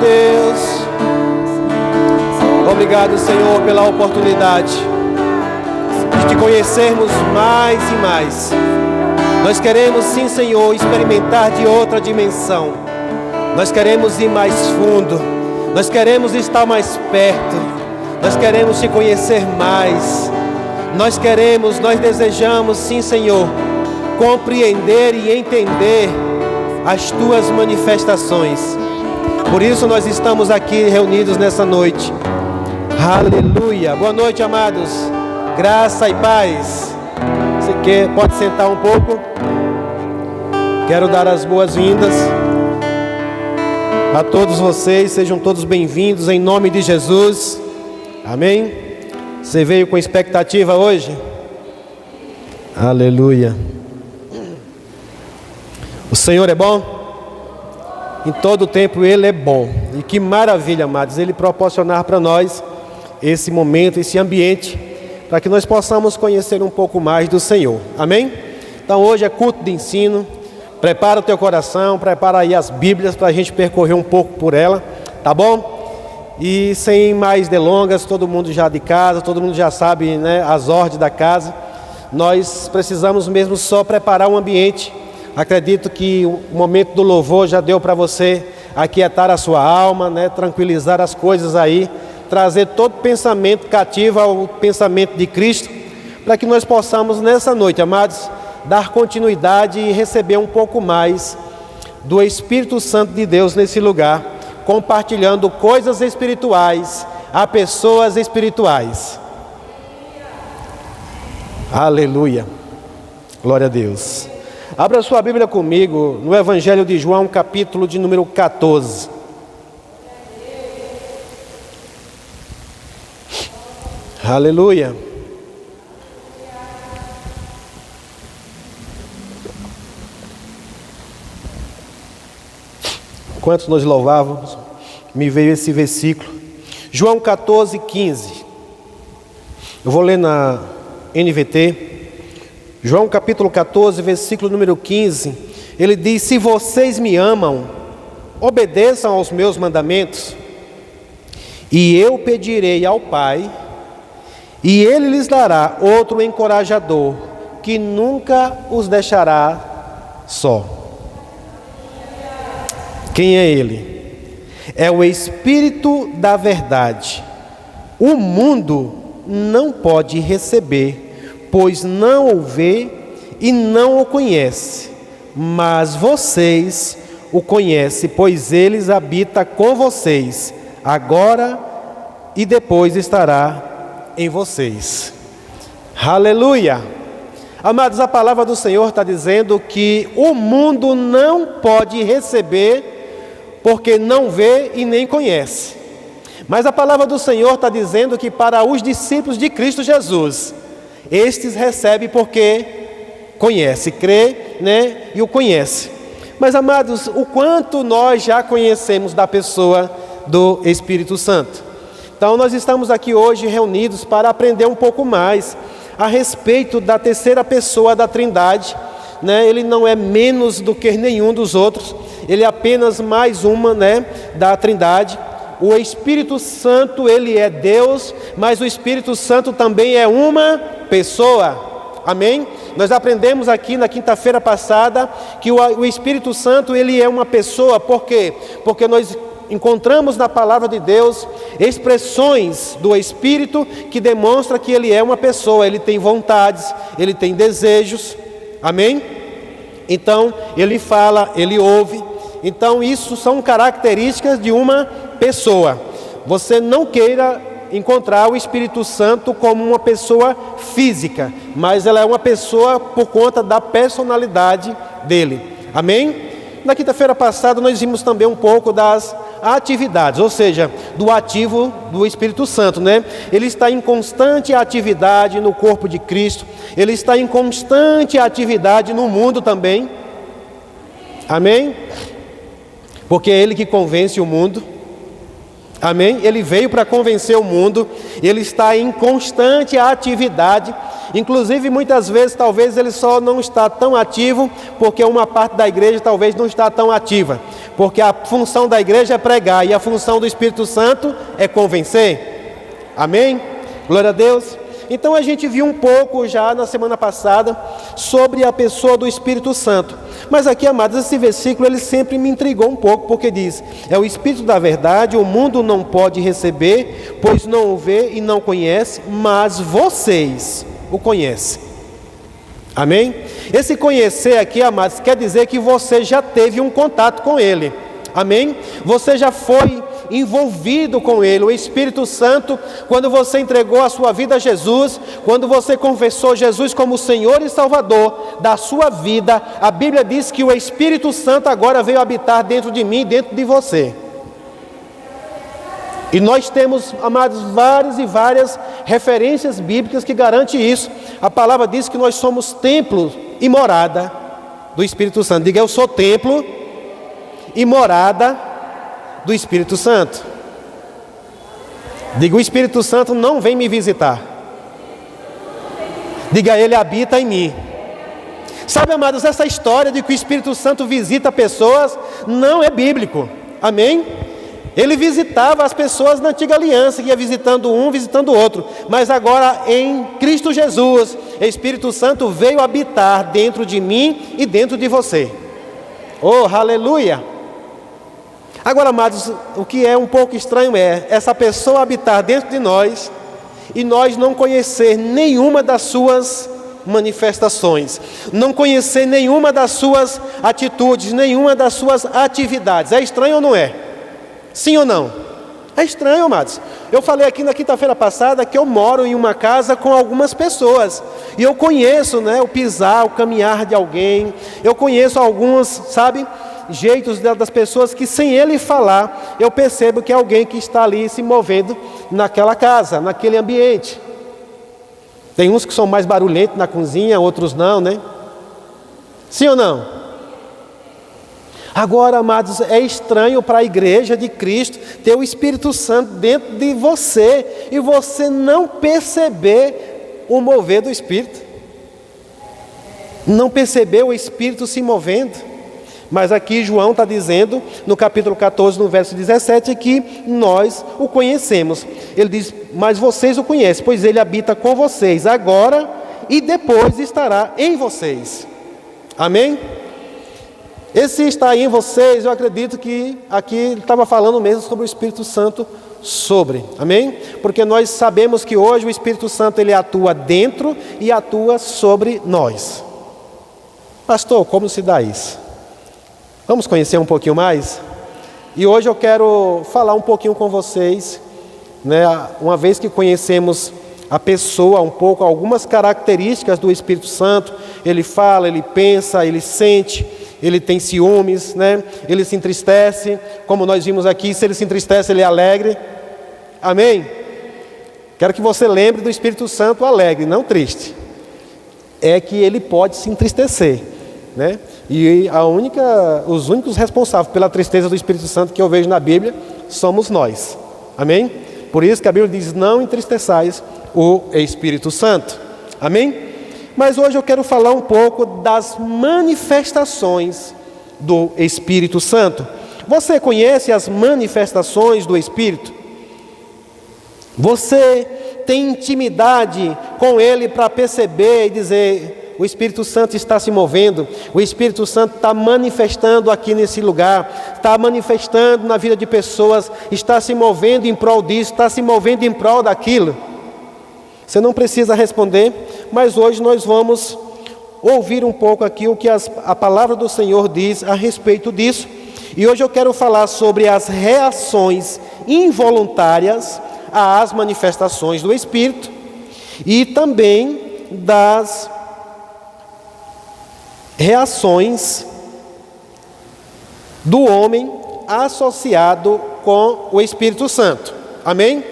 Deus. Obrigado, Senhor, pela oportunidade de te conhecermos mais e mais. Nós queremos, sim, Senhor, experimentar de outra dimensão. Nós queremos ir mais fundo. Nós queremos estar mais perto. Nós queremos te conhecer mais. Nós desejamos, sim, Senhor, compreender e entender as tuas manifestações. Por isso nós estamos aqui reunidos nessa noite. Aleluia. Boa noite, amados. Graça e paz. Você quer, pode sentar um pouco. Quero dar as boas-vindas a todos vocês. Sejam todos bem-vindos em nome de Jesus. Amém. Você veio com expectativa hoje? Aleluia. O Senhor é bom? Em todo tempo Ele é bom. E que maravilha, amados, Ele proporcionar para nós esse momento, esse ambiente, para que nós possamos conhecer um pouco mais do Senhor. Amém? Então hoje é culto de ensino. Prepara o teu coração, prepara aí as Bíblias para a gente percorrer um pouco por ela, tá bom? E sem mais delongas, todo mundo já de casa, todo mundo já sabe, né, as ordens da casa. Nós precisamos mesmo só preparar um ambiente. Acredito que o momento do louvor já deu para você aquietar a sua alma, né, tranquilizar as coisas aí, trazer todo pensamento cativo ao pensamento de Cristo, para que nós possamos nessa noite, amados, dar continuidade e receber um pouco mais do Espírito Santo de Deus nesse lugar, compartilhando coisas espirituais a pessoas espirituais. Aleluia. Glória a Deus. Abra sua Bíblia comigo no Evangelho de João, capítulo de número 14. Aleluia. Enquanto nós louvávamos, me veio esse versículo. João 14, 15. Eu vou ler na NVT. João capítulo 14, versículo número 15. Ele diz: se vocês me amam, obedeçam aos meus mandamentos, e eu pedirei ao Pai, e Ele lhes dará outro encorajador, que nunca os deixará só. Quem é Ele? É o Espírito da verdade. O mundo não pode receber, pois não o vê e não o conhece. Mas vocês o conhecem, pois Ele habita com vocês, agora e depois estará em vocês. Aleluia. Amados, a palavra do Senhor está dizendo que o mundo não pode receber, porque não vê e nem conhece. Mas a palavra do Senhor está dizendo que para os discípulos de Cristo Jesus, estes recebem porque conhece, crê, né, e o conhece. Mas, amados, o quanto nós já conhecemos da pessoa do Espírito Santo? Então nós estamos aqui hoje reunidos para aprender um pouco mais a respeito da terceira pessoa da Trindade, né? Ele não é menos do que nenhum dos outros, ele é apenas mais uma, né, da Trindade. O Espírito Santo, ele é Deus, mas o Espírito Santo também é uma pessoa. Amém? Nós aprendemos aqui na quinta-feira passada que o Espírito Santo, ele é uma pessoa. Por quê? Porque nós encontramos na palavra de Deus expressões do Espírito que demonstram que ele é uma pessoa. Ele tem vontades, ele tem desejos. Amém? Então, ele fala, ele ouve. Então, isso são características de uma pessoa. Você não queira encontrar o Espírito Santo como uma pessoa física, mas ela é uma pessoa por conta da personalidade dele. Amém? Na quinta-feira passada nós vimos também um pouco das atividades, ou seja, do ativo do Espírito Santo, né? Ele está em constante atividade no corpo de Cristo, ele está em constante atividade no mundo também. Amém? Porque é ele que convence o mundo. Amém? Ele veio para convencer o mundo, ele está em constante atividade, inclusive muitas vezes talvez ele só não está tão ativo, porque uma parte da igreja talvez não está tão ativa, Porque a função da igreja é pregar e a função do Espírito Santo é convencer. Amém? Glória a Deus. Então a gente viu um pouco já na semana passada sobre a pessoa do Espírito Santo. Mas aqui, amados, esse versículo ele sempre me intrigou um pouco, porque diz: é o Espírito da verdade, o mundo não pode receber, pois não o vê e não conhece, mas vocês o conhecem. Amém? Esse conhecer aqui, amados, quer dizer que você já teve um contato com Ele. Amém? Você já foi envolvido com Ele. O Espírito Santo, quando você entregou a sua vida a Jesus, quando você confessou Jesus como Senhor e Salvador da sua vida, a Bíblia diz que o Espírito Santo agora veio habitar dentro de mim, dentro de você. E nós temos, amados, várias referências bíblicas que garantem isso. A palavra diz que nós somos templo e morada do Espírito Santo. Diga: eu sou templo e morada do Espírito Santo. Diga: o Espírito Santo não vem me visitar. Diga: ele habita em mim. Sabe, amados, essa história de que o Espírito Santo visita pessoas não é bíblico. Amém? Ele visitava as pessoas na antiga aliança, ia visitando um, visitando o outro. Mas agora em Cristo Jesus, o Espírito Santo veio habitar dentro de mim e dentro de você. Oh, aleluia! Agora, amados, o que é um pouco estranho é essa pessoa habitar dentro de nós e nós não conhecer nenhuma das suas manifestações, não conhecer nenhuma das suas atitudes, nenhuma das suas atividades. É estranho ou não é? Sim ou não? É estranho, amados. Eu falei aqui na quinta-feira passada que eu moro em uma casa com algumas pessoas. E eu conheço, o pisar, o caminhar de alguém. Eu conheço alguns, jeitos das pessoas que sem ele falar, eu percebo que é alguém que está ali se movendo naquela casa, naquele ambiente. Tem uns que são mais barulhentos na cozinha, outros não, Sim ou não? Agora, amados, é estranho para a igreja de Cristo ter o Espírito Santo dentro de você e você não perceber o mover do Espírito. Não perceber o Espírito se movendo. Mas aqui João está dizendo, no capítulo 14, no verso 17, que nós o conhecemos. Ele diz: mas vocês o conhecem, pois ele habita com vocês agora e depois estará em vocês. Amém? Esse está aí em vocês, eu acredito que aqui ele estava falando mesmo sobre o Espírito Santo amém? Porque nós sabemos que hoje o Espírito Santo ele atua dentro e atua sobre nós. Pastor, como se dá isso? Vamos conhecer um pouquinho mais? E hoje eu quero falar um pouquinho com vocês, uma vez que conhecemos a pessoa um pouco, algumas características do Espírito Santo. Ele fala, ele pensa, ele sente, ele tem ciúmes, ele se entristece, como nós vimos aqui. Se ele se entristece, ele é alegre. Amém? Quero que você lembre do Espírito Santo alegre, não triste. É que ele pode se entristecer, E os únicos responsáveis pela tristeza do Espírito Santo que eu vejo na Bíblia somos nós. Amém? Por isso que a Bíblia diz: não entristeçais o Espírito Santo. Amém? Mas hoje eu quero falar um pouco das manifestações do Espírito Santo. Você conhece as manifestações do Espírito? Você tem intimidade com Ele para perceber e dizer: o Espírito Santo está se movendo, o Espírito Santo está manifestando aqui nesse lugar, está manifestando na vida de pessoas, está se movendo em prol disso, está se movendo em prol daquilo? Você não precisa responder, mas hoje nós vamos ouvir um pouco aqui o que a palavra do Senhor diz a respeito disso. E hoje eu quero falar sobre as reações involuntárias às manifestações do Espírito e também das reações do homem associado com o Espírito Santo. Amém?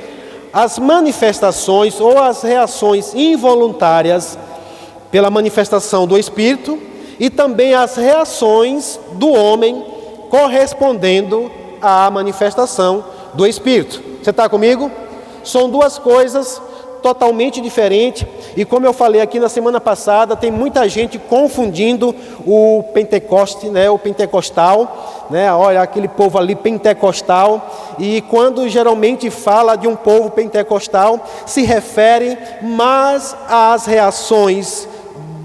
As manifestações ou as reações involuntárias pela manifestação do Espírito e também as reações do homem correspondendo à manifestação do Espírito. Você está comigo? São duas coisas totalmente diferente. E como eu falei aqui na semana passada, tem muita gente confundindo o Pentecoste, o pentecostal, olha, aquele povo ali pentecostal. E quando geralmente fala de um povo pentecostal, se refere mais às reações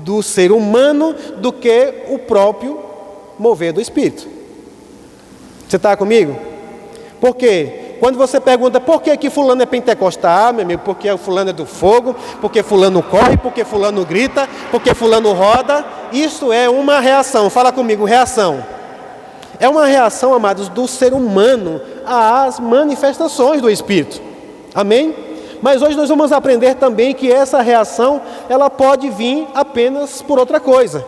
do ser humano do que o próprio mover do Espírito. Você está comigo? Por quê? Quando você pergunta por que fulano é pentecostal, meu amigo, porque fulano é do fogo, porque fulano corre, porque fulano grita, porque fulano roda, isso é uma reação. Fala comigo, reação. É uma reação, amados, do ser humano às manifestações do Espírito. Amém? Mas hoje nós vamos aprender também que essa reação, ela pode vir apenas por outra coisa.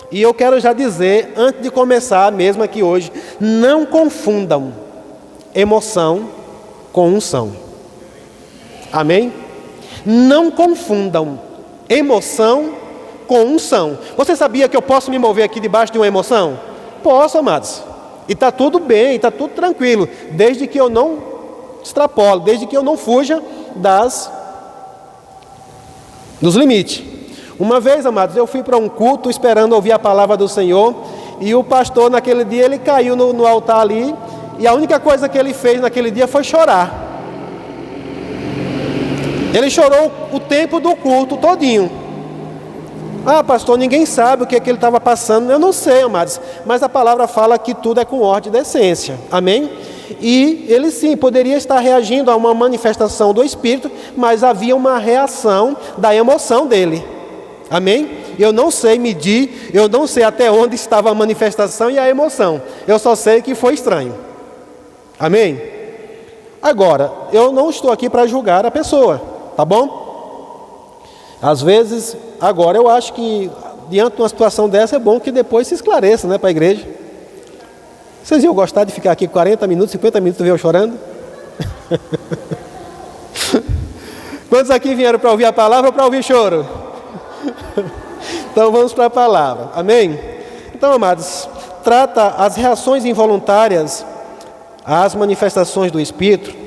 E eu quero já dizer, antes de começar mesmo aqui hoje, não confundam emoção com unção. Amém? Não confundam emoção com unção. Você sabia que eu posso me mover aqui debaixo de uma emoção? Posso, amados. E está tudo bem, está tudo tranquilo, desde que eu não extrapolo, desde que eu não fuja dos limites. Uma vez, amados, eu fui para um culto esperando ouvir a palavra do Senhor, e o pastor naquele dia ele caiu no altar ali, e a única coisa que ele fez naquele dia foi chorar. Ele chorou o tempo do culto todinho. Ah, pastor, ninguém sabe o que ele estava passando. Eu não sei, amados, mas a palavra fala que tudo é com ordem e decência. Amém? E ele sim, poderia estar reagindo a uma manifestação do Espírito, mas havia uma reação da emoção dele. Amém? Eu não sei medir, eu não sei até onde estava a manifestação e a emoção. Eu só sei que foi estranho. Amém? Agora, eu não estou aqui para julgar a pessoa, tá bom? Às vezes, agora eu acho que diante de uma situação dessa é bom que depois se esclareça, para a igreja. Vocês iam gostar de ficar aqui 40 minutos, 50 minutos ver eu chorando? Quantos aqui vieram para ouvir a palavra ou para ouvir choro? Então vamos para a palavra, amém? Então, amados, trata as reações involuntárias às manifestações do Espírito.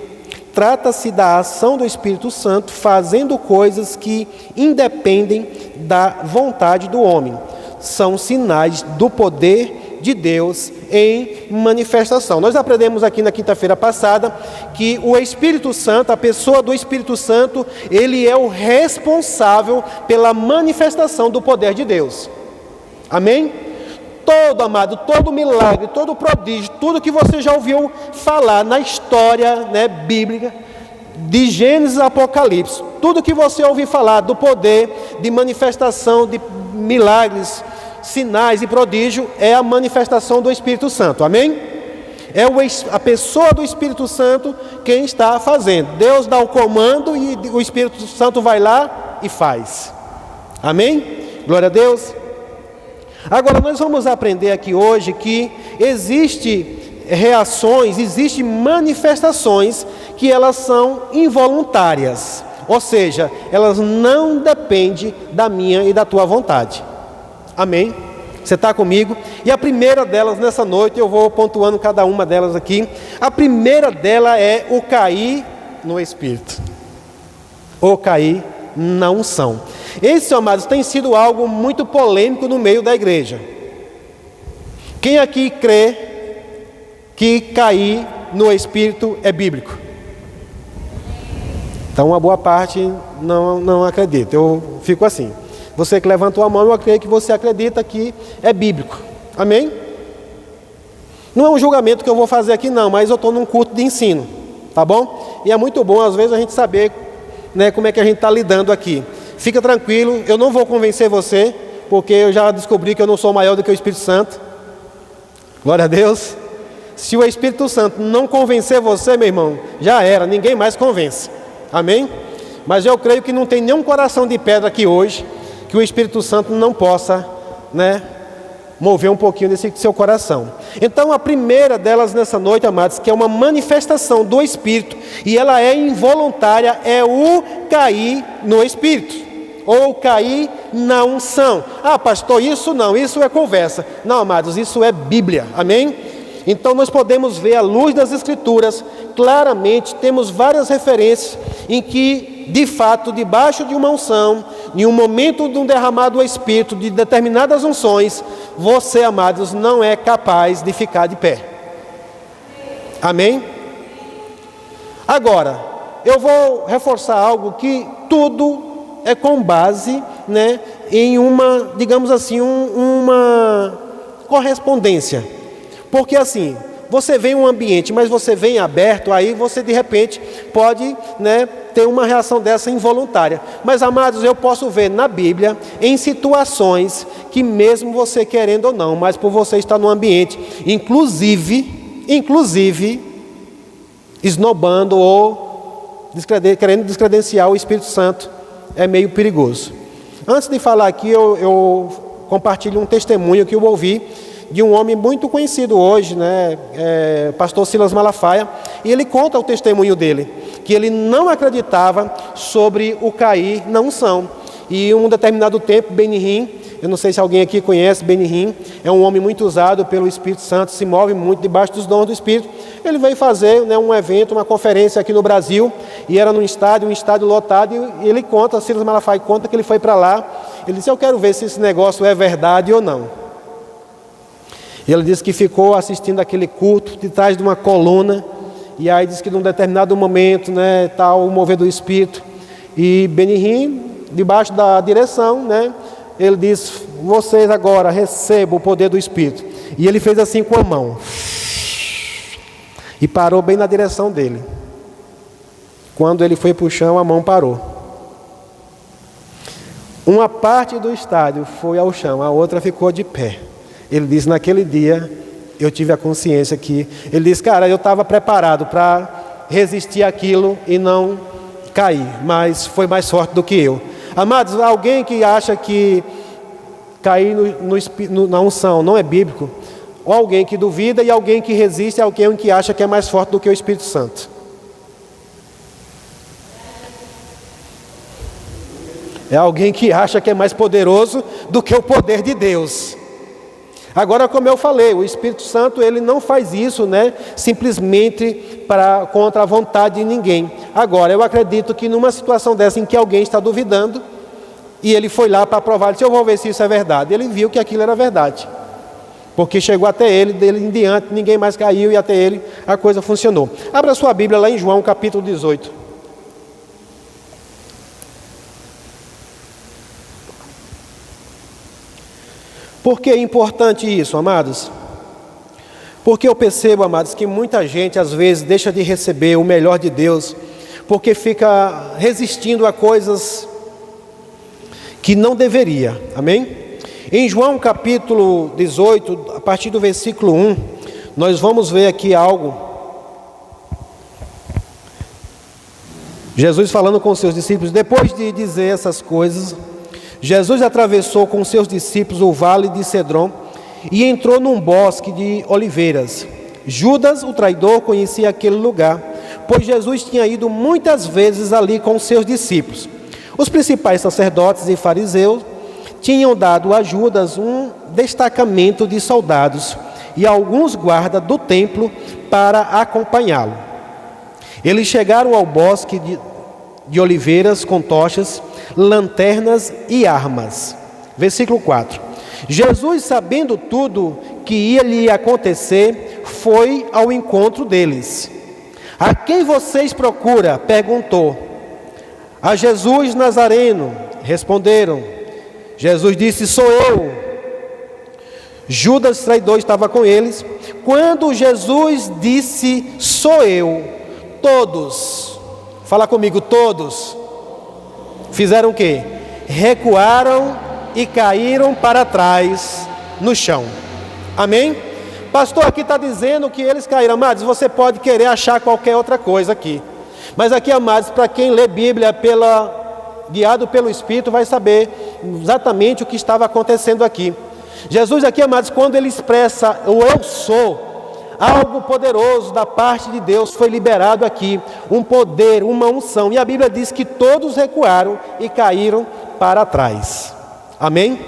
Trata-se da ação do Espírito Santo fazendo coisas que independem da vontade do homem. São sinais do poder de Deus em manifestação. Nós aprendemos aqui na quinta-feira passada que o Espírito Santo, a pessoa do Espírito Santo, ele é o responsável pela manifestação do poder de Deus. Amém? Todo, amado, todo milagre, todo prodígio, tudo que você já ouviu falar na história bíblica, de Gênesis a Apocalipse, tudo que você ouviu falar do poder de manifestação de milagres, sinais e prodígio, é a manifestação do Espírito Santo, amém? É a pessoa do Espírito Santo quem está fazendo. Deus dá o comando e o Espírito Santo vai lá e faz, amém? Glória a Deus. Agora nós vamos aprender aqui hoje que existem reações, existem manifestações que elas são involuntárias, ou seja, elas não dependem da minha e da tua vontade. Amém? Você está comigo? E a primeira delas nessa noite, eu vou pontuando cada uma delas aqui. A primeira dela é o cair no Espírito, ou cair na unção. Esse, amados, tem sido algo muito polêmico no meio da igreja. Quem aqui crê que cair no Espírito é bíblico? Então, uma boa parte não acredita. Eu fico assim. Você que levantou a mão, eu creio que você acredita que é bíblico. Amém? Não é um julgamento que eu vou fazer aqui não, mas eu estou num culto de ensino, tá bom? E é muito bom, às vezes, a gente saber como é que a gente está lidando aqui. Fica tranquilo, eu não vou convencer você, porque eu já descobri que eu não sou maior do que o Espírito Santo. Glória a Deus. Se o Espírito Santo não convencer você, meu irmão, já era, ninguém mais convence. Amém? Mas eu creio que não tem nenhum coração de pedra aqui hoje que o Espírito Santo não possa, mover um pouquinho desse seu coração. Então, a primeira delas nessa noite, amados, que é uma manifestação do Espírito, e ela é involuntária, é o cair no Espírito, ou cair na unção. Ah, pastor, isso não, isso é conversa. Não, amados, isso é Bíblia, amém? Então, nós podemos ver à luz das Escrituras, claramente, temos várias referências em que de fato, debaixo de uma unção, em um momento de um derramado do Espírito, de determinadas unções, você, amados, não é capaz de ficar de pé. Amém? Agora, eu vou reforçar algo que tudo é com base, né, em uma, digamos assim, uma correspondência. Porque assim, você vem em um ambiente, mas você vem aberto, aí você de repente pode, né, ter uma reação dessa involuntária. Mas, amados, eu posso ver na Bíblia, em situações que mesmo você querendo ou não, mas por você estar no ambiente, inclusive, esnobando ou querendo descredenciar o Espírito Santo, é meio perigoso. Antes de falar aqui, eu compartilho um testemunho que eu ouvi de um homem muito conhecido hoje, né, pastor Silas Malafaia, e ele conta o testemunho dele, que ele não acreditava sobre o cair na unção. E em um determinado tempo, Benny Hinn, eu não sei se alguém aqui conhece Benny Hinn, é um homem muito usado pelo Espírito Santo, se move muito debaixo dos dons do Espírito. Ele veio fazer, né, um evento, uma conferência aqui no Brasil, e era um estádio lotado, e ele conta, Silas Malafaia conta que ele foi para lá, ele disse: eu quero ver se esse negócio é verdade ou não. E ele disse que ficou assistindo aquele culto de trás de uma coluna, e aí disse que num determinado momento, né, tal, o mover do Espírito, e Benny Hinn, debaixo da direção, né, ele disse: vocês agora recebam o poder do Espírito. E ele fez assim com a mão, e parou bem na direção dele. Quando ele foi para o chão, a mão parou. Uma parte do estádio foi ao chão, a outra ficou de pé. Ele disse: naquele dia eu tive a consciência que... Ele disse: cara, eu estava preparado para resistir àquilo e não cair, mas foi mais forte do que eu. Amados, alguém que acha que cair na unção não é bíblico, ou alguém que duvida, e alguém que resiste, é alguém que acha que é mais forte do que o Espírito Santo. É alguém que acha que é mais poderoso do que o poder de Deus. Agora, como eu falei, o Espírito Santo, ele não faz isso, né, simplesmente contra a vontade de ninguém. Agora, eu acredito que numa situação dessa em que alguém está duvidando, e ele foi lá para provar, disse: eu vou ver se isso é verdade. Ele viu que aquilo era verdade, porque chegou até ele, dele em diante, ninguém mais caiu, e até ele a coisa funcionou. Abra sua Bíblia lá em João capítulo 18. Por que é importante isso, amados? Porque eu percebo, amados, que muita gente às vezes deixa de receber o melhor de Deus, porque fica resistindo a coisas que não deveria, amém? Em João capítulo 18, a partir do versículo 1, nós vamos ver aqui algo. Jesus falando com seus discípulos. Depois de dizer essas coisas, Jesus atravessou com seus discípulos o vale de Cedron e entrou num bosque de oliveiras. Judas, o traidor, conhecia aquele lugar, pois Jesus tinha ido muitas vezes ali com seus discípulos. Os principais sacerdotes e fariseus tinham dado a Judas um destacamento de soldados e alguns guardas do templo para acompanhá-lo. Eles chegaram ao bosque de oliveiras com tochas, lanternas e armas. Versículo 4. Jesus, sabendo tudo que ia lhe acontecer, foi ao encontro deles. A quem vocês procuram? Perguntou. A Jesus Nazareno, responderam. Jesus disse: sou eu. Judas, traidor, estava com eles. Quando Jesus disse: sou eu, todos, fala comigo, todos, fizeram o quê? Recuaram e caíram para trás no chão. Amém? Pastor, aqui está dizendo que eles caíram. Amados, você pode querer achar qualquer outra coisa aqui, mas aqui, amados, para quem lê Bíblia guiado pelo Espírito, vai saber exatamente o que estava acontecendo aqui. Jesus aqui, amados, quando ele expressa o eu sou, algo poderoso da parte de Deus foi liberado aqui, um poder, uma unção, e a Bíblia diz que todos recuaram e caíram para trás. Amém?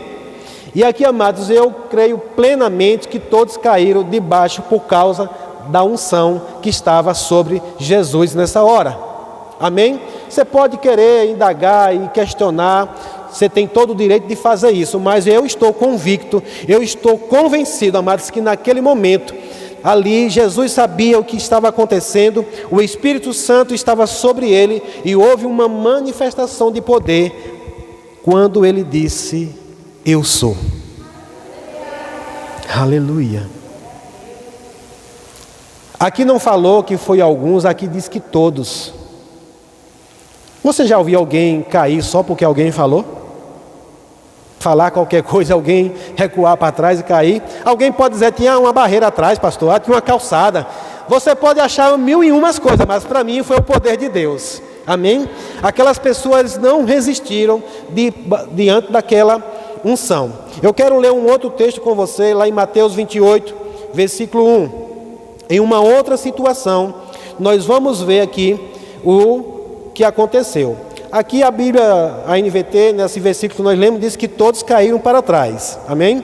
E aqui, amados, eu creio plenamente que todos caíram debaixo por causa da unção que estava sobre Jesus nessa hora. Amém? Você pode querer indagar e questionar, você tem todo o direito de fazer isso, mas eu estou convicto, eu estou convencido, amados, que naquele momento, ali Jesus sabia o que estava acontecendo, o Espírito Santo estava sobre ele e houve uma manifestação de poder quando ele disse: eu sou. Aleluia. Aqui não falou que foi alguns, aqui diz que todos. Você já ouviu alguém cair só porque alguém falou? Falar qualquer coisa, alguém recuar para trás e cair? Alguém pode dizer: tinha uma barreira atrás, pastor, tinha uma calçada. Você pode achar 1001 coisas, mas para mim foi o poder de Deus. Amém? Aquelas pessoas não resistiram diante daquela unção. Eu quero ler um outro texto com você, lá em Mateus 28, versículo 1. Em uma outra situação, nós vamos ver aqui o que aconteceu. Aqui a Bíblia, a NVT, nesse versículo que nós lemos, diz que todos caíram para trás. Amém?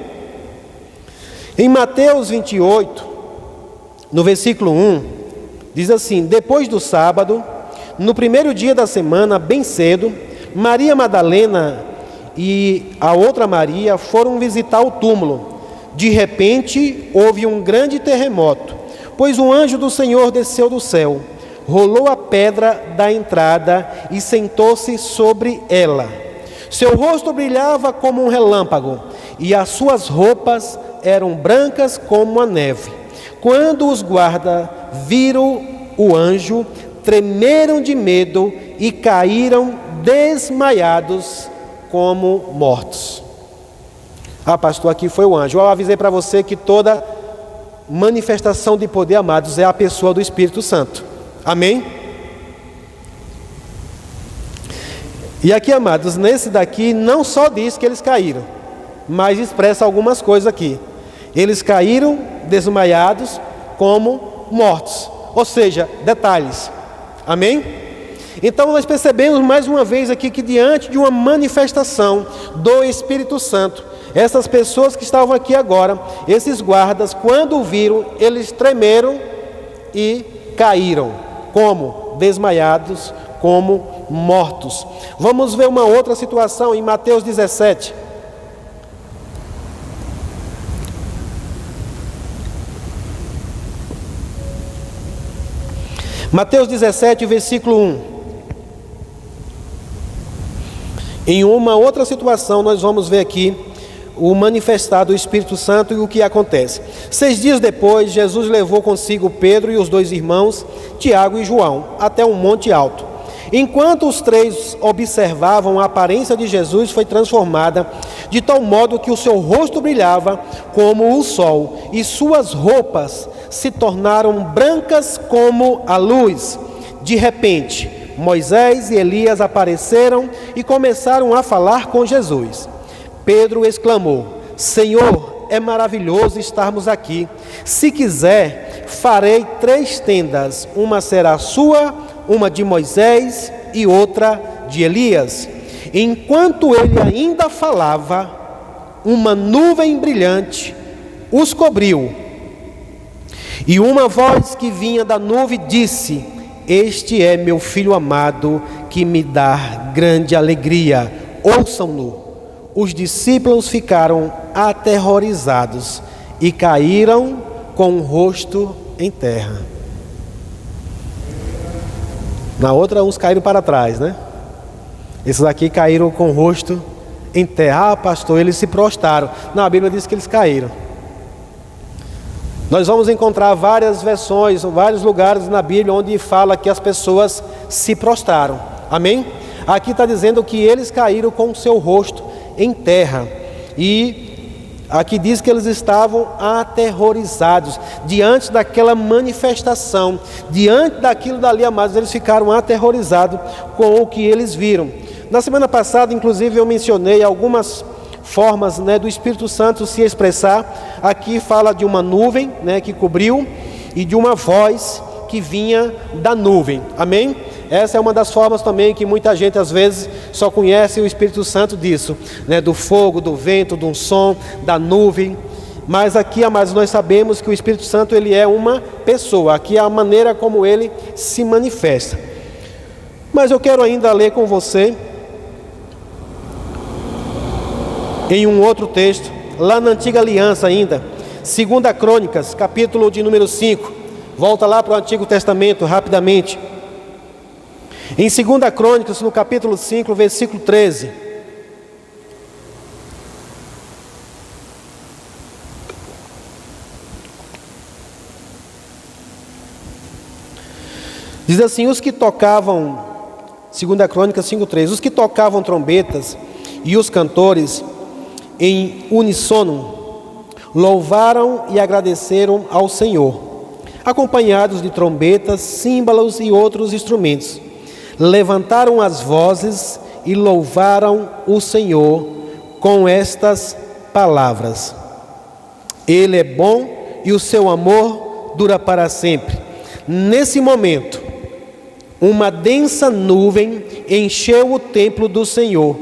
Em Mateus 28, no versículo 1, diz assim: depois do sábado, no primeiro dia da semana, bem cedo, Maria Madalena e a outra Maria foram visitar o túmulo. De repente, houve um grande terremoto, pois um anjo do Senhor desceu do céu, rolou a pedra da entrada e sentou-se sobre ela. Seu rosto brilhava como um relâmpago e as suas roupas eram brancas como a neve. Quando os guardas viram o anjo, tremeram de medo e caíram desmaiados como mortos. Ah, pastor, aqui foi o anjo. Eu avisei para você que toda manifestação de poder, amados, é a pessoa do Espírito Santo. Amém? E aqui, amados, nesse daqui não só diz que eles caíram, mas expressa algumas coisas aqui. Eles caíram desmaiados como mortos. Ou seja, detalhes. Amém? Então nós percebemos mais uma vez aqui que diante de uma manifestação do Espírito Santo, essas pessoas que estavam aqui agora, esses guardas, quando viram, eles tremeram e caíram, como desmaiados, como mortos. Vamos ver uma outra situação em Mateus 17. Mateus 17, versículo 1. Em uma outra situação, nós vamos ver aqui o manifestar do Espírito Santo e o que acontece. 6 dias depois, Jesus levou consigo Pedro e os 2 irmãos, Tiago e João, até um monte alto. Enquanto os 3 observavam, a aparência de Jesus foi transformada de tal modo que o seu rosto brilhava como o sol e suas roupas se tornaram brancas como a luz. De repente, Moisés e Elias apareceram e começaram a falar com Jesus. Pedro exclamou: Senhor, é maravilhoso estarmos aqui. Se quiser, farei 3 tendas. Uma será sua, uma de Moisés e outra de Elias. Enquanto ele ainda falava, uma nuvem brilhante os cobriu. E uma voz que vinha da nuvem disse: Este é meu filho amado, que me dá grande alegria. Ouçam-no. Os discípulos ficaram aterrorizados e caíram com o rosto em terra. Na outra, uns caíram para trás, né? Esses aqui caíram com o rosto em terra. Ah, pastor, eles se prostraram. Não, a Bíblia diz que eles caíram. Nós vamos encontrar várias versões, vários lugares na Bíblia onde fala que as pessoas se prostraram. Amém? Aqui está dizendo que eles caíram com o seu rosto em terra. E aqui diz que eles estavam aterrorizados diante daquela manifestação, diante daquilo dali, amados, eles ficaram aterrorizados com o que eles viram. Na semana passada, inclusive, eu mencionei algumas formas, do Espírito Santo se expressar. Aqui fala de uma nuvem, que cobriu, e de uma voz que vinha da nuvem. Amém? Essa é uma das formas também que muita gente às vezes só conhece o Espírito Santo disso, do fogo, do vento, do som, da nuvem. Mas aqui, amados, nós sabemos que o Espírito Santo ele é uma pessoa. Aqui é a maneira como ele se manifesta. Mas eu quero ainda ler com você em um outro texto, lá na Antiga Aliança ainda, 2 Crônicas, capítulo de número 5. Volta lá para o Antigo Testamento rapidamente. Em 2 Crônicas, no capítulo 5, versículo 13. Diz assim: os que tocavam, 2 Crônicas 5:3, os que tocavam trombetas e os cantores em uníssono louvaram e agradeceram ao Senhor, acompanhados de trombetas, símbolos e outros instrumentos. Levantaram as vozes e louvaram o Senhor com estas palavras: Ele é bom e o seu amor dura para sempre. Nesse momento, uma densa nuvem encheu o templo do Senhor.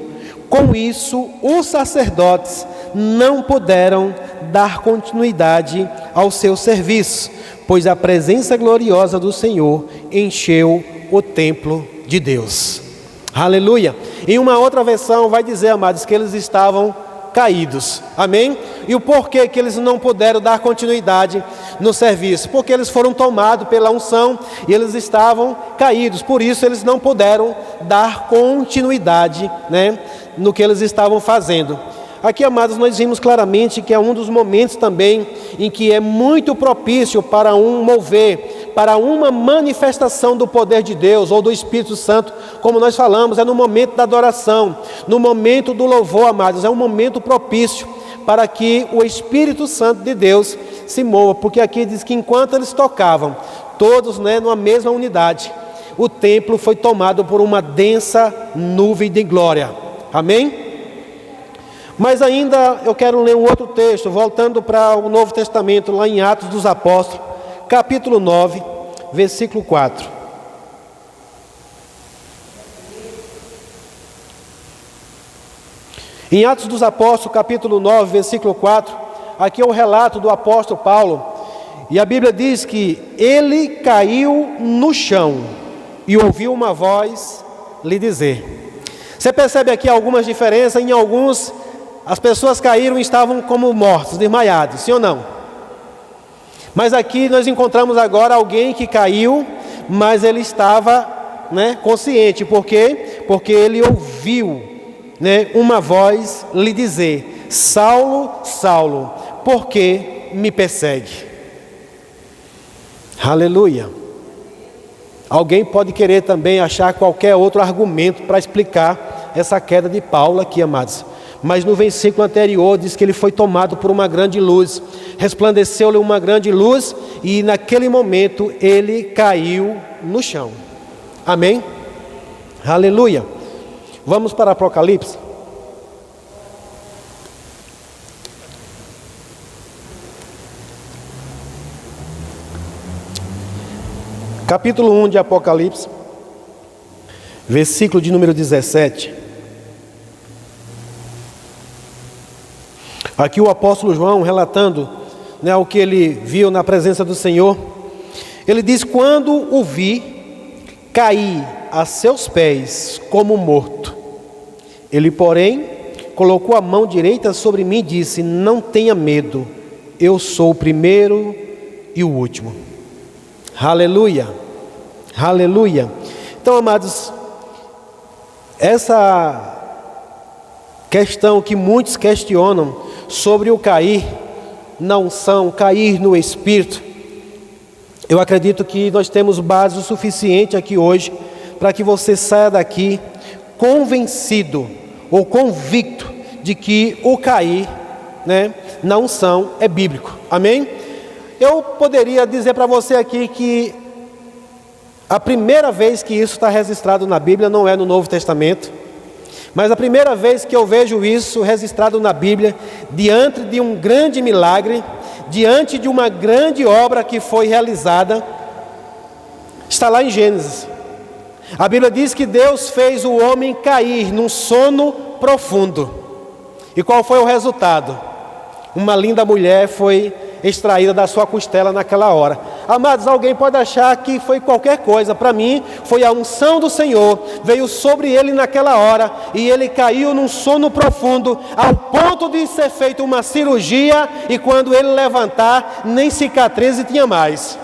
Com isso, os sacerdotes não puderam dar continuidade ao seu serviço, pois a presença gloriosa do Senhor encheu o templo de Deus. Aleluia! Em uma outra versão vai dizer, amados, que eles estavam caídos. Amém? E o porquê que eles não puderam dar continuidade no serviço? Porque eles foram tomados pela unção e eles estavam caídos. Por isso eles não puderam dar continuidade, no que eles estavam fazendo. Aqui, amados, nós vimos claramente que é um dos momentos também em que é muito propício para um mover, para uma manifestação do poder de Deus ou do Espírito Santo, como nós falamos, é no momento da adoração, no momento do louvor, amados, é um momento propício para que o Espírito Santo de Deus se mova, porque aqui diz que enquanto eles tocavam, todos numa mesma unidade, o templo foi tomado por uma densa nuvem de glória. Amém? Mas ainda eu quero ler um outro texto, voltando para o Novo Testamento, lá em Atos dos Apóstolos, capítulo 9, versículo 4. Em Atos dos Apóstolos, capítulo 9, versículo 4, aqui é o relato do apóstolo Paulo, e a Bíblia diz que ele caiu no chão e ouviu uma voz lhe dizer. Você percebe aqui algumas diferenças? Em alguns, as pessoas caíram e estavam como mortos, desmaiados, sim ou não? Mas aqui nós encontramos agora alguém que caiu, mas ele estava consciente. Por quê? Porque ele ouviu uma voz lhe dizer: Saulo, Saulo, por que me persegue? Aleluia! Alguém pode querer também achar qualquer outro argumento para explicar essa queda de Paulo aqui, amados. Mas no versículo anterior diz que ele foi tomado por uma grande luz, resplandeceu-lhe uma grande luz e naquele momento ele caiu no chão. Amém? Aleluia! Vamos para Apocalipse. Capítulo 1 de Apocalipse, versículo de número 17. Aqui o apóstolo João relatando o que ele viu na presença do Senhor. Ele diz: quando o vi, caí a seus pés como morto. Ele, porém, colocou a mão direita sobre mim e disse: não tenha medo, eu sou o primeiro e o último. Aleluia, aleluia. Então, amados, essa questão que muitos questionam sobre o cair na unção, cair no Espírito, eu acredito que nós temos base o suficiente aqui hoje para que você saia daqui convencido ou convicto de que o cair na unção é bíblico. Amém? Eu poderia dizer para você aqui que a primeira vez que isso está registrado na Bíblia não é no Novo Testamento, mas a primeira vez que eu vejo isso registrado na Bíblia, diante de um grande milagre, diante de uma grande obra que foi realizada, está lá em Gênesis. A Bíblia diz que Deus fez o homem cair num sono profundo. E qual foi o resultado? Uma linda mulher foi extraída da sua costela naquela hora. Amados, alguém pode achar que foi qualquer coisa. Para mim, foi a unção do Senhor, veio sobre ele naquela hora, e ele caiu num sono profundo, ao ponto de ser feita uma cirurgia, e quando ele levantar, nem cicatriz tinha mais.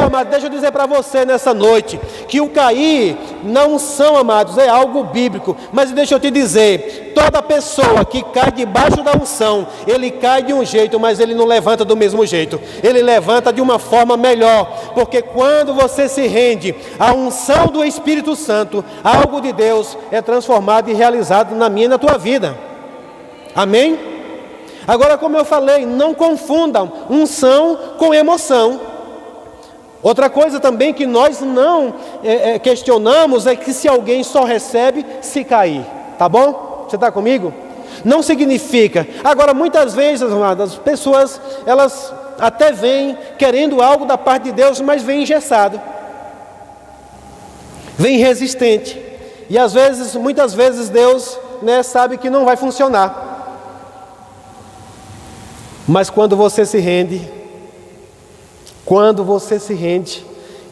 Amado, deixa eu dizer para você nessa noite, que o cair na unção, amados, é algo bíblico. Mas deixa eu te dizer, toda pessoa que cai debaixo da unção, ele cai de um jeito, mas ele não levanta do mesmo jeito. Ele levanta de uma forma melhor, porque quando você se rende à unção do Espírito Santo, algo de Deus é transformado e realizado na minha e na tua vida. Amém? Agora, como eu falei, não confundam unção com emoção. Outra coisa também que nós não questionamos é que se alguém só recebe se cair, tá bom? Você está comigo? Não significa. Agora, muitas vezes, amadas, as pessoas, elas até vêm querendo algo da parte de Deus, mas vem engessado, vem resistente, e às vezes, muitas vezes Deus, sabe que não vai funcionar. Mas quando você se rende,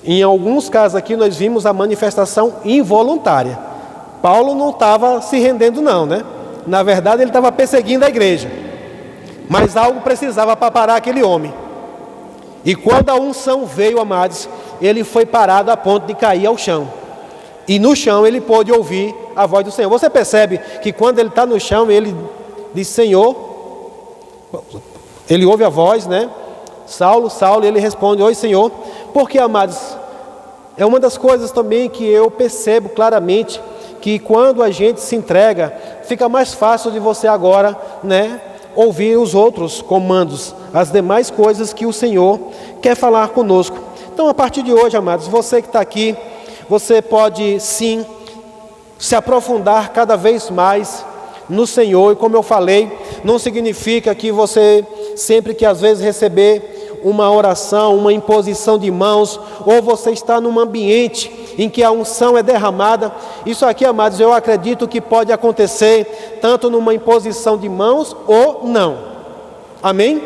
em alguns casos aqui nós vimos a manifestação involuntária. Paulo não estava se rendendo não, Na verdade ele estava perseguindo a igreja, mas algo precisava para parar aquele homem. E quando a unção veio, amados, ele foi parado a ponto de cair ao chão. E no chão ele pôde ouvir a voz do Senhor. Você percebe que quando ele está no chão, ele diz: Senhor, ele ouve a voz, Saulo, Saulo, e ele responde: oi, Senhor. Porque, amados, é uma das coisas também que eu percebo claramente, que quando a gente se entrega, fica mais fácil de você agora, ouvir os outros comandos, as demais coisas que o Senhor quer falar conosco. Então, a partir de hoje, amados, você que está aqui, você pode sim se aprofundar cada vez mais no Senhor. E como eu falei, não significa que você, sempre que às vezes receber uma oração, uma imposição de mãos, ou você está num ambiente em que a unção é derramada, isso aqui, amados, eu acredito que pode acontecer tanto numa imposição de mãos ou não. Amém?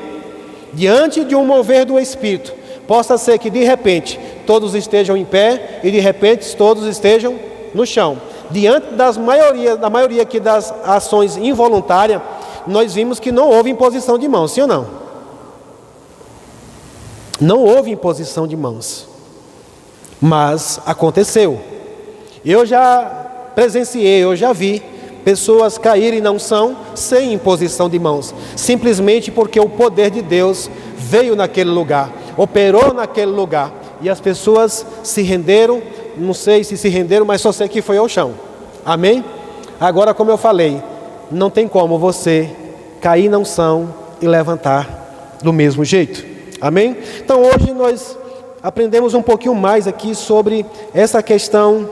Diante de um mover do Espírito, possa ser que de repente todos estejam em pé e de repente todos estejam no chão. Diante da maioria aqui das ações involuntárias, nós vimos que não houve imposição de mãos, sim ou não? Não houve imposição de mãos, mas aconteceu. Eu já presenciei, eu já vi pessoas caírem na unção sem imposição de mãos, simplesmente porque o poder de Deus veio naquele lugar, operou naquele lugar, e as pessoas se renderam. Não sei se renderam, mas só sei que foi ao chão. Amém? Agora, como eu falei, não tem como você cair na unção e levantar do mesmo jeito. Amém? Então hoje nós aprendemos um pouquinho mais aqui sobre essa questão,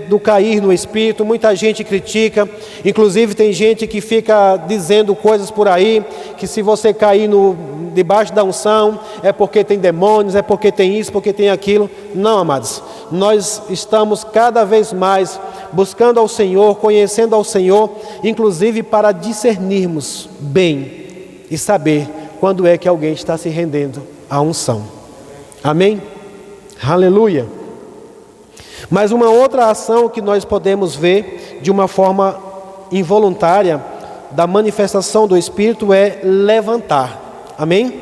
do cair no Espírito. Muita gente critica, inclusive tem gente que fica dizendo coisas por aí, que se você cair debaixo da unção, é porque tem demônios, é porque tem isso, porque tem aquilo. Não, amados, nós estamos cada vez mais buscando ao Senhor, conhecendo ao Senhor, inclusive para discernirmos bem e saber quando é que alguém está se rendendo à unção. Amém? Aleluia! Mas uma outra ação que nós podemos ver de uma forma involuntária da manifestação do Espírito é levantar. Amém?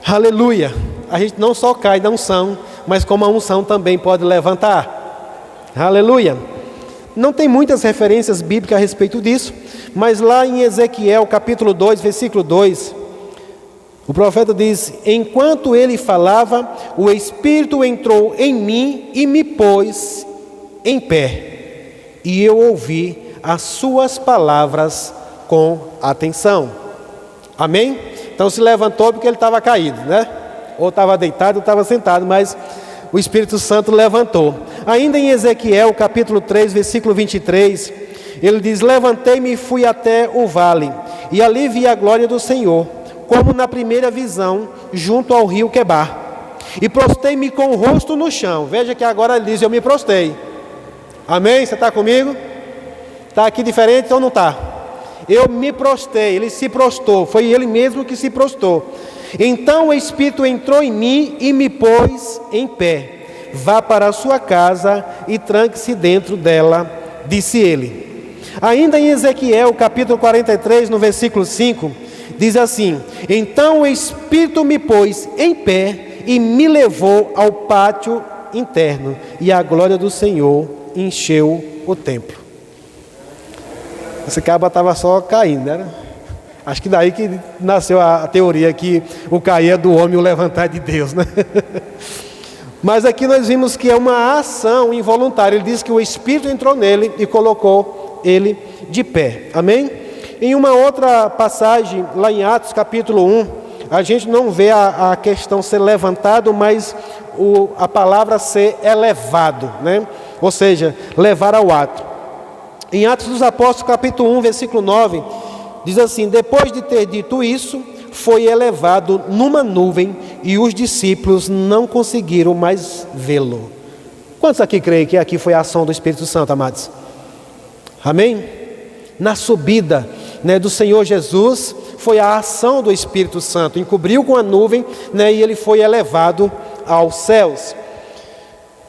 Aleluia! A gente não só cai na unção, mas como a unção também pode levantar. Aleluia! Não tem muitas referências bíblicas a respeito disso, mas lá em Ezequiel capítulo 2, versículo 2, o profeta diz: enquanto ele falava, o Espírito entrou em mim e me pôs em pé, e eu ouvi as suas palavras com atenção. Amém? Então se levantou porque ele estava caído, ou estava deitado ou estava sentado, mas o Espírito Santo levantou. Ainda em Ezequiel capítulo 3, versículo 23, ele diz: levantei-me e fui até o vale, e ali vi a glória do Senhor, como na primeira visão, junto ao rio Quebar. E prostei-me com o rosto no chão. Veja que agora ele diz: eu me prostei. Amém? Você está comigo? Está aqui diferente ou não está? Eu me prostei, ele se prostou, foi ele mesmo que se prostou. Então o Espírito entrou em mim e me pôs em pé. Vá para a sua casa e tranque-se dentro dela, disse ele. Ainda em Ezequiel, capítulo 43, no versículo 5, diz assim: então o Espírito me pôs em pé e me levou ao pátio interno, e a glória do Senhor encheu o templo. Esse cabo estava só caindo, né? Acho que daí que nasceu a teoria que o cair é do homem e o levantar é de Deus, né? Mas aqui nós vimos que é uma ação involuntária. Ele diz que o Espírito entrou nele e colocou ele de pé. Amém? Em uma outra passagem, lá em Atos capítulo 1, a gente não vê a questão ser levantado, mas a palavra ser elevado, né? Ou seja, levar ao ato. Em Atos dos Apóstolos capítulo 1, versículo 9, diz assim: depois de ter dito isso, foi elevado numa nuvem e os discípulos não conseguiram mais vê-lo. Quantos aqui creem que aqui foi a ação do Espírito Santo, amados? Amém? Na subida, né, do Senhor Jesus, foi a ação do Espírito Santo, encobriu com a nuvem, né, e ele foi elevado aos céus.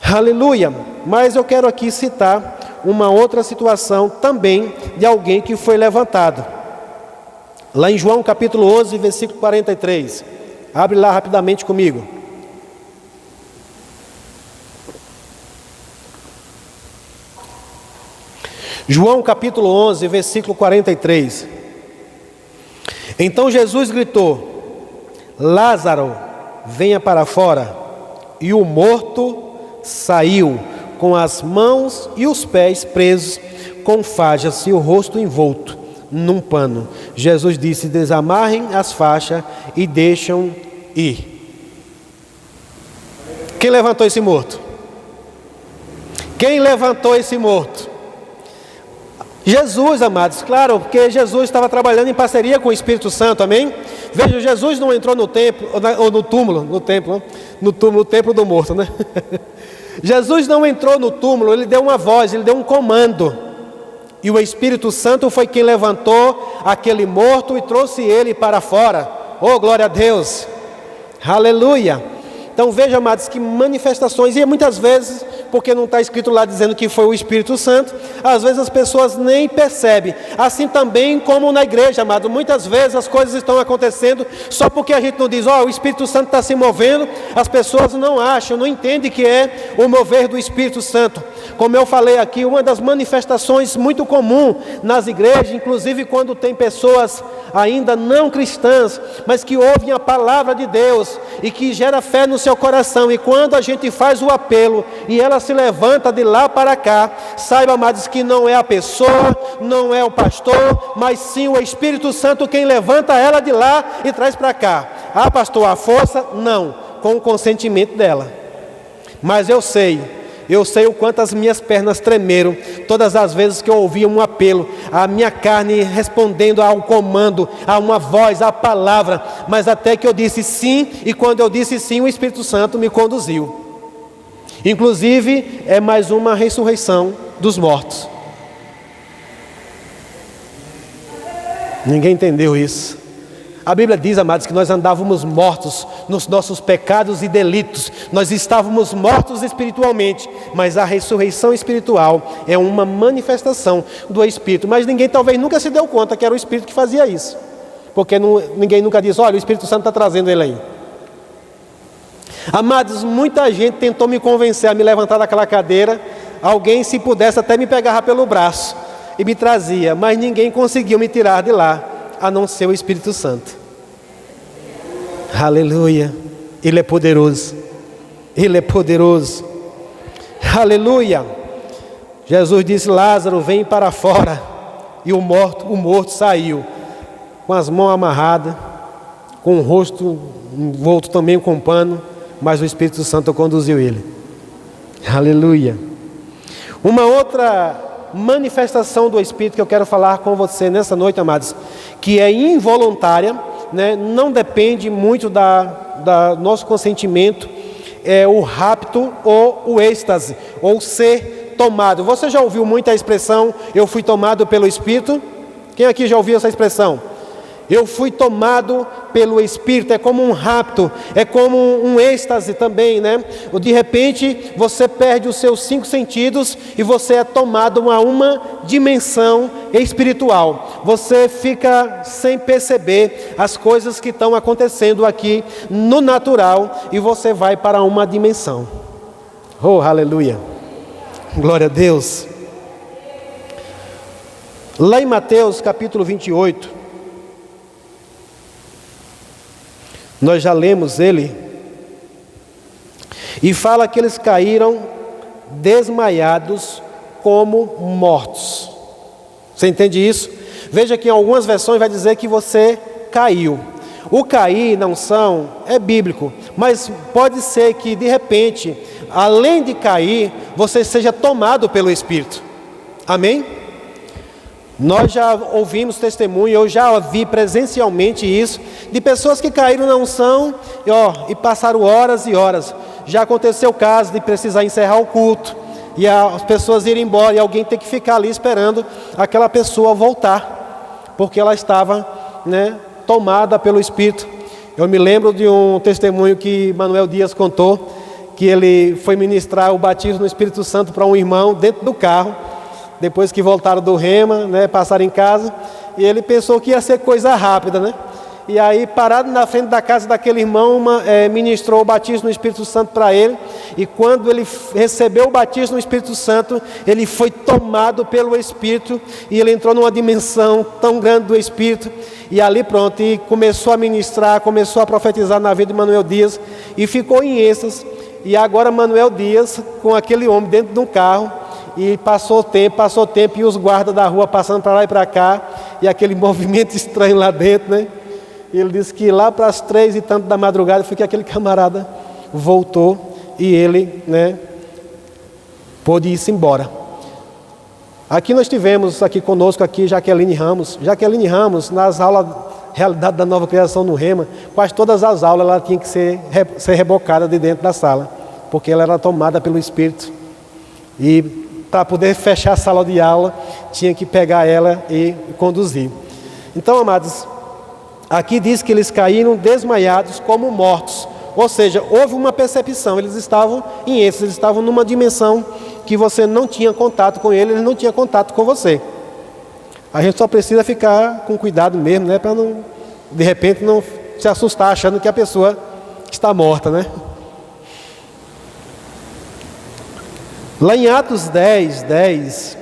Aleluia! Mas eu quero aqui citar uma outra situação também de alguém que foi levantado. Lá em João capítulo 11, versículo 43. Abre lá rapidamente comigo. João capítulo 11, versículo 43. Então Jesus gritou: Lázaro, venha para fora. E o morto saiu, com as mãos e os pés presos com faixas e o rosto envolto num pano. Jesus disse: desamarrem as faixas e deixam ir. Quem levantou esse morto? Quem levantou esse morto? Jesus, amados, claro, porque Jesus estava trabalhando em parceria com o Espírito Santo, amém? Veja, Jesus não entrou no templo, ou no túmulo, no templo do morto, né? Jesus não entrou no túmulo, ele deu uma voz, ele deu um comando. E o Espírito Santo foi quem levantou aquele morto e trouxe ele para fora. Oh, glória a Deus! Aleluia! Então veja, amados, que manifestações, e muitas vezes, porque não está escrito lá dizendo que foi o Espírito Santo, às vezes as pessoas nem percebem. Assim também como na igreja, amado, muitas vezes as coisas estão acontecendo só porque a gente não diz: ó, o Espírito Santo está se movendo. As pessoas não acham, não entendem que é o mover do Espírito Santo. Como eu falei aqui, uma das manifestações muito comum nas igrejas, inclusive quando tem pessoas ainda não cristãs, mas que ouvem a palavra de Deus e que gera fé no seu coração, e quando a gente faz o apelo e ela se levanta de lá para cá, saiba, amados, que não é a pessoa, não é o pastor, mas sim o Espírito Santo quem levanta ela de lá e traz para cá. Ah, pastor, a força? Não, com o consentimento dela. Mas eu sei o quanto as minhas pernas tremeram todas as vezes que eu ouvia um apelo, a minha carne respondendo ao comando, a uma voz, à palavra, mas até que eu disse sim, e quando eu disse sim, o Espírito Santo me conduziu. Inclusive, é mais uma ressurreição dos mortos. Ninguém entendeu isso. A Bíblia diz, amados, que nós andávamos mortos nos nossos pecados e delitos. Nós estávamos mortos espiritualmente, mas a ressurreição espiritual é uma manifestação do Espírito. Mas ninguém talvez nunca se deu conta que era o Espírito que fazia isso. Porque ninguém nunca disse: olha, o Espírito Santo está trazendo ele aí. Amados, muita gente tentou me convencer a me levantar daquela cadeira. Alguém, se pudesse, até me pegava pelo braço e me trazia, mas ninguém conseguiu me tirar de lá, a não ser o Espírito Santo. Aleluia, Ele é poderoso, Ele é poderoso, aleluia. Jesus disse: Lázaro, vem para fora. E o morto saiu, com as mãos amarradas, com o rosto envolto também com pano, mas o Espírito Santo conduziu ele. Aleluia. Uma outra manifestação do Espírito que eu quero falar com você nessa noite, amados, que é involuntária, né? Não depende muito da nosso consentimento, é o rapto ou o êxtase, ou ser tomado. Você já ouviu muito a expressão: eu fui tomado pelo Espírito? Quem aqui já ouviu essa expressão? Eu fui tomado pelo Espírito, é como um rapto, é como um êxtase também, né? De repente você perde os seus 5 sentidos e você é tomado a uma dimensão espiritual. Você fica sem perceber as coisas que estão acontecendo aqui no natural e você vai para uma dimensão. Oh, aleluia! Glória a Deus! Lá em Mateus capítulo 28, nós já lemos ele, e fala que eles caíram desmaiados como mortos. Você entende isso? Veja que em algumas versões vai dizer que você caiu. O cair na unção é bíblico, mas pode ser que de repente, além de cair, você seja tomado pelo Espírito. Amém? Nós já ouvimos testemunho, eu já vi presencialmente isso, de pessoas que caíram na unção e passaram horas e horas. Já aconteceu o caso de precisar encerrar o culto, e as pessoas irem embora, e alguém tem que ficar ali esperando aquela pessoa voltar, porque ela estava, tomada pelo Espírito. Eu me lembro de um testemunho que Manuel Dias contou, que ele foi ministrar o batismo no Espírito Santo para um irmão dentro do carro, depois que voltaram do rema, passaram em casa, e ele pensou que ia ser coisa rápida, E aí, parado na frente da casa daquele irmão, ministrou o batismo no Espírito Santo para ele, e quando ele recebeu o batismo no Espírito Santo, ele foi tomado pelo Espírito, e ele entrou numa dimensão tão grande do Espírito, e ali pronto, e começou a ministrar, começou a profetizar na vida de Manuel Dias, e ficou em êxtase. E agora Manuel Dias, com aquele homem dentro de um carro, e passou tempo, e os guardas da rua passando para lá e para cá, e aquele movimento estranho lá dentro, E ele disse que lá para as 3 e tanto da madrugada foi que aquele camarada voltou e ele, pôde ir-se embora. Aqui nós tivemos aqui conosco Jaqueline Ramos. Jaqueline Ramos, nas aulas Realidade da Nova Criação no Rema, quase todas as aulas ela tinha que ser rebocada de dentro da sala, porque ela era tomada pelo Espírito. E para poder fechar a sala de aula, tinha que pegar ela e conduzir. Então, amados, aqui diz que eles caíram desmaiados como mortos. Ou seja, houve uma percepção, eles estavam em êxtase, eles estavam numa dimensão que você não tinha contato com ele não tinha contato com você. A gente só precisa ficar com cuidado mesmo, para não, de repente, não se assustar achando que a pessoa está morta, Lá em Atos 10,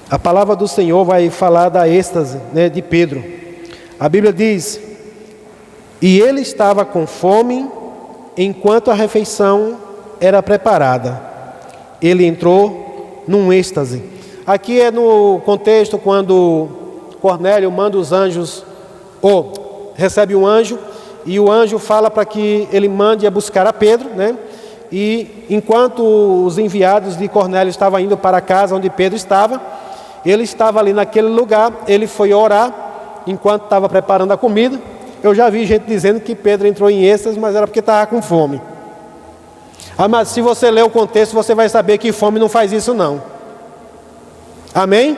a palavra do Senhor vai falar da êxtase, de Pedro. A Bíblia diz: e ele estava com fome enquanto a refeição era preparada. Ele entrou num êxtase. Aqui é no contexto quando Cornélio manda os anjos, recebe um anjo, e o anjo fala para que ele mande a buscar a Pedro, E enquanto os enviados de Cornélio estavam indo para a casa onde Pedro estava, ele estava ali naquele lugar, ele foi orar enquanto estava preparando a comida. Eu já vi gente dizendo que Pedro entrou em êxtase, mas era porque estava com fome. Mas se você ler o contexto, você vai saber que fome não faz isso não. Amém?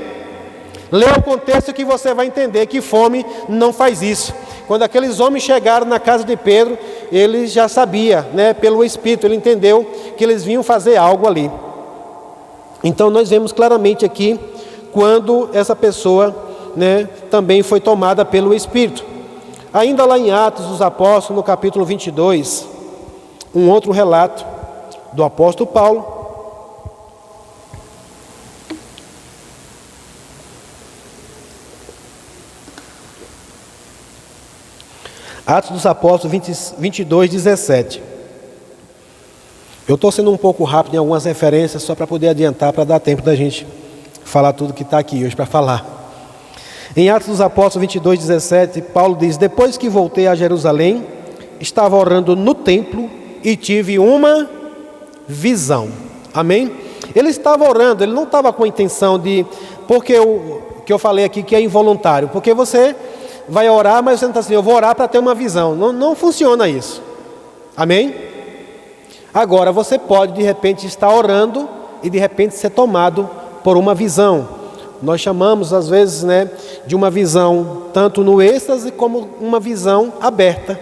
Lê o contexto que você vai entender que fome não faz isso. Quando aqueles homens chegaram na casa de Pedro, ele já sabia, pelo Espírito, ele entendeu que eles vinham fazer algo ali. Então nós vemos claramente aqui, quando essa pessoa, também foi tomada pelo Espírito. Ainda lá em Atos dos Apóstolos, no capítulo 22, um outro relato do apóstolo Paulo. Atos dos Apóstolos 22, 17. Eu estou sendo um pouco rápido em algumas referências, só para poder adiantar, para dar tempo da gente falar tudo que está aqui hoje para falar. Em Atos dos Apóstolos 22, 17, Paulo diz: depois que voltei a Jerusalém, estava orando no templo e tive uma visão. Amém? Ele estava orando, ele não estava com a intenção de... Porque que eu falei aqui que é involuntário, porque você vai orar, mas você não está assim, eu vou orar para ter uma visão. Não funciona isso. Amém? Agora, você pode de repente estar orando e de repente ser tomado por uma visão. Nós chamamos às vezes, de uma visão tanto no êxtase como uma visão aberta.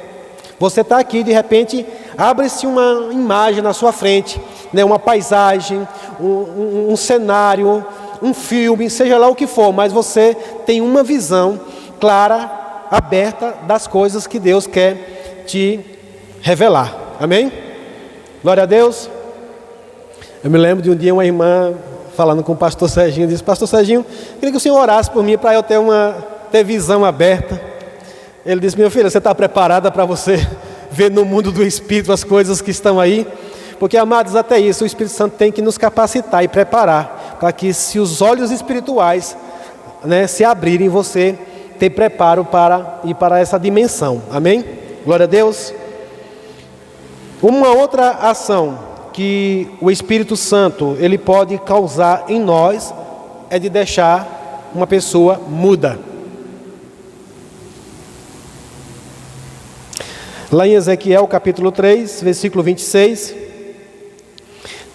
Você está aqui, de repente, abre-se uma imagem na sua frente, né? Uma paisagem, um cenário, um filme, seja lá o que for, mas você tem uma visão clara, aberta das coisas que Deus quer te revelar. Amém? Glória a Deus. Eu me lembro de um dia uma irmã falando com o pastor Serginho, disse: pastor Serginho, queria que o senhor orasse por mim para eu ter visão aberta. Ele disse: minha filha, você está preparada para você ver no mundo do Espírito as coisas que estão aí? Porque, amados, até isso o Espírito Santo tem que nos capacitar e preparar para que, se os olhos espirituais, né, se abrirem, você ter preparo para ir para essa dimensão. Amém? Glória a Deus. Uma outra ação que o Espírito Santo ele pode causar em nós é de deixar uma pessoa muda. Lá em Ezequiel capítulo 3, versículo 26,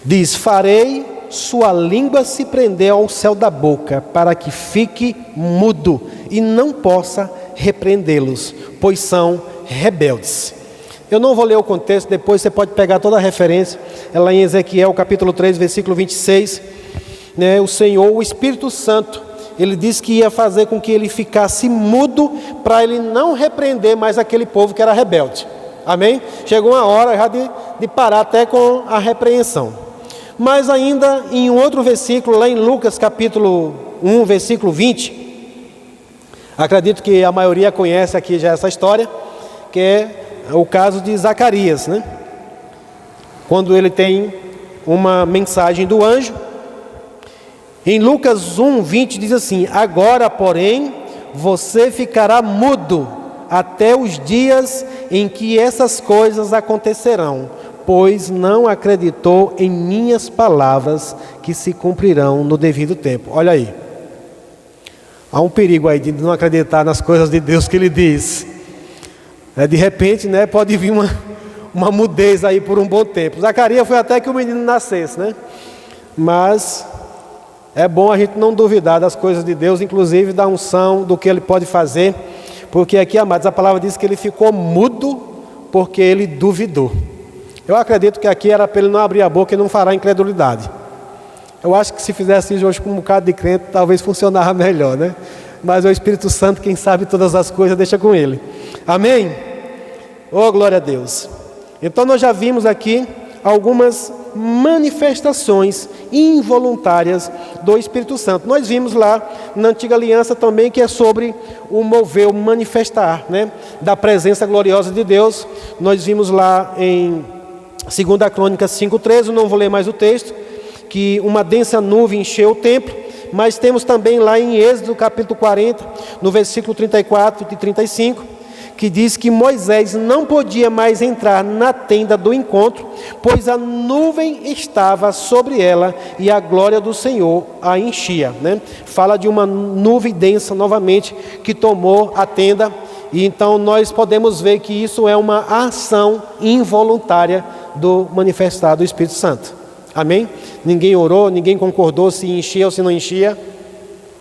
diz: farei sua língua se prender ao céu da boca, para que fique mudo e não possa repreendê-los, pois são rebeldes. Eu não vou ler o contexto, depois você pode pegar toda a referência. É lá em Ezequiel capítulo 3, versículo 26, né, o Senhor, o Espírito Santo, ele disse que ia fazer com que ele ficasse mudo, para ele não repreender mais aquele povo que era rebelde. Amém? Chegou uma hora já de parar até com a repreensão. Mas ainda em um outro versículo, lá em Lucas capítulo 1, versículo 20, acredito que a maioria conhece aqui já essa história, que é o caso de Zacarias, né? Quando ele tem uma mensagem do anjo. Em Lucas 1, 20 diz assim: agora, porém, você ficará mudo até os dias em que essas coisas acontecerão, pois não acreditou em minhas palavras, que se cumprirão no devido tempo. Olha aí, há um perigo aí de não acreditar nas coisas de Deus que Ele diz. De repente, né, pode vir uma mudez aí por um bom tempo. Zacarias foi até que o menino nascesse, né? Mas é bom a gente não duvidar das coisas de Deus, inclusive da unção, do que Ele pode fazer, porque aqui, amados, a palavra diz que ele ficou mudo porque ele duvidou. Eu acredito que aqui era para ele não abrir a boca e não fará incredulidade. Eu acho que se fizesse isso hoje com um bocado de crente, talvez funcionava melhor, né? Mas o Espírito Santo, quem sabe todas as coisas, deixa com ele. Amém? Oh, glória a Deus. Então nós já vimos aqui algumas manifestações involuntárias do Espírito Santo. Nós vimos lá na Antiga Aliança também, que é sobre o mover, o manifestar, né, da presença gloriosa de Deus. Nós vimos lá em 2 Crônicas 5:13, não vou ler mais o texto, que uma densa nuvem encheu o templo. Mas temos também lá em Êxodo capítulo 40, no versículo 34 e 35, que diz que Moisés não podia mais entrar na tenda do encontro, pois a nuvem estava sobre ela e a glória do Senhor a enchia, né? Fala de uma nuvem densa novamente que tomou a tenda, e então nós podemos ver que isso é uma ação involuntária do manifestar do Espírito Santo. Amém? Ninguém orou, ninguém concordou se enchia ou se não enchia,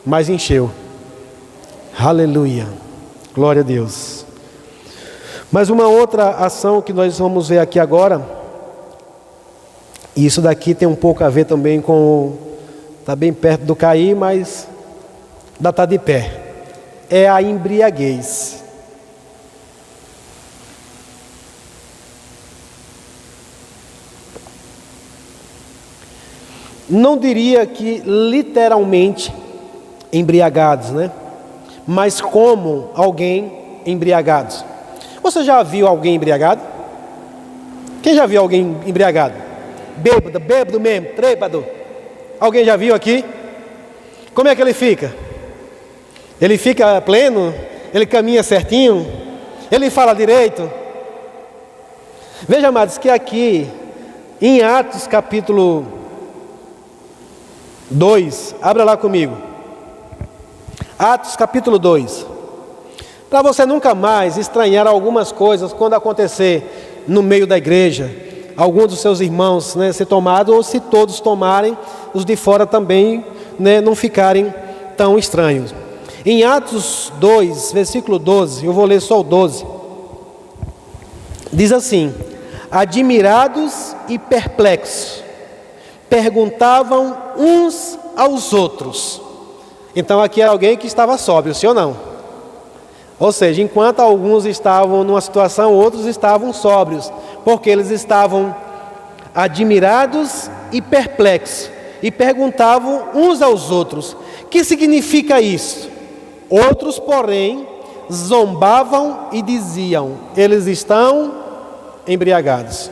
mas encheu. Aleluia, glória a Deus. Mas uma outra ação que nós vamos ver aqui agora, e isso daqui tem um pouco a ver também com, está bem perto do cair, mas ainda está de pé, é a embriaguez. Não diria que literalmente embriagados, né? Mas como alguém embriagado. Você já viu alguém embriagado? Quem já viu alguém embriagado? Bêbado mesmo, trêbado. Alguém já viu aqui? Como é que ele fica? Ele fica pleno? Ele caminha certinho? Ele fala direito? Veja, amados, que aqui em Atos capítulo 2, abra lá comigo. Atos capítulo 2. Para você nunca mais estranhar algumas coisas quando acontecer no meio da igreja, alguns dos seus irmãos, né, ser tomado, ou se todos tomarem, os de fora também, né, não ficarem tão estranhos. Em Atos 2, versículo 12, eu vou ler só o 12. Diz assim: admirados e perplexos, perguntavam uns aos outros. Então aqui era alguém que estava sóbrio, sim ou não? Ou seja, enquanto alguns estavam numa situação, outros estavam sóbrios, porque eles estavam admirados e perplexos, e perguntavam uns aos outros: o que significa isso? Outros, porém, zombavam e diziam: eles estão embriagados.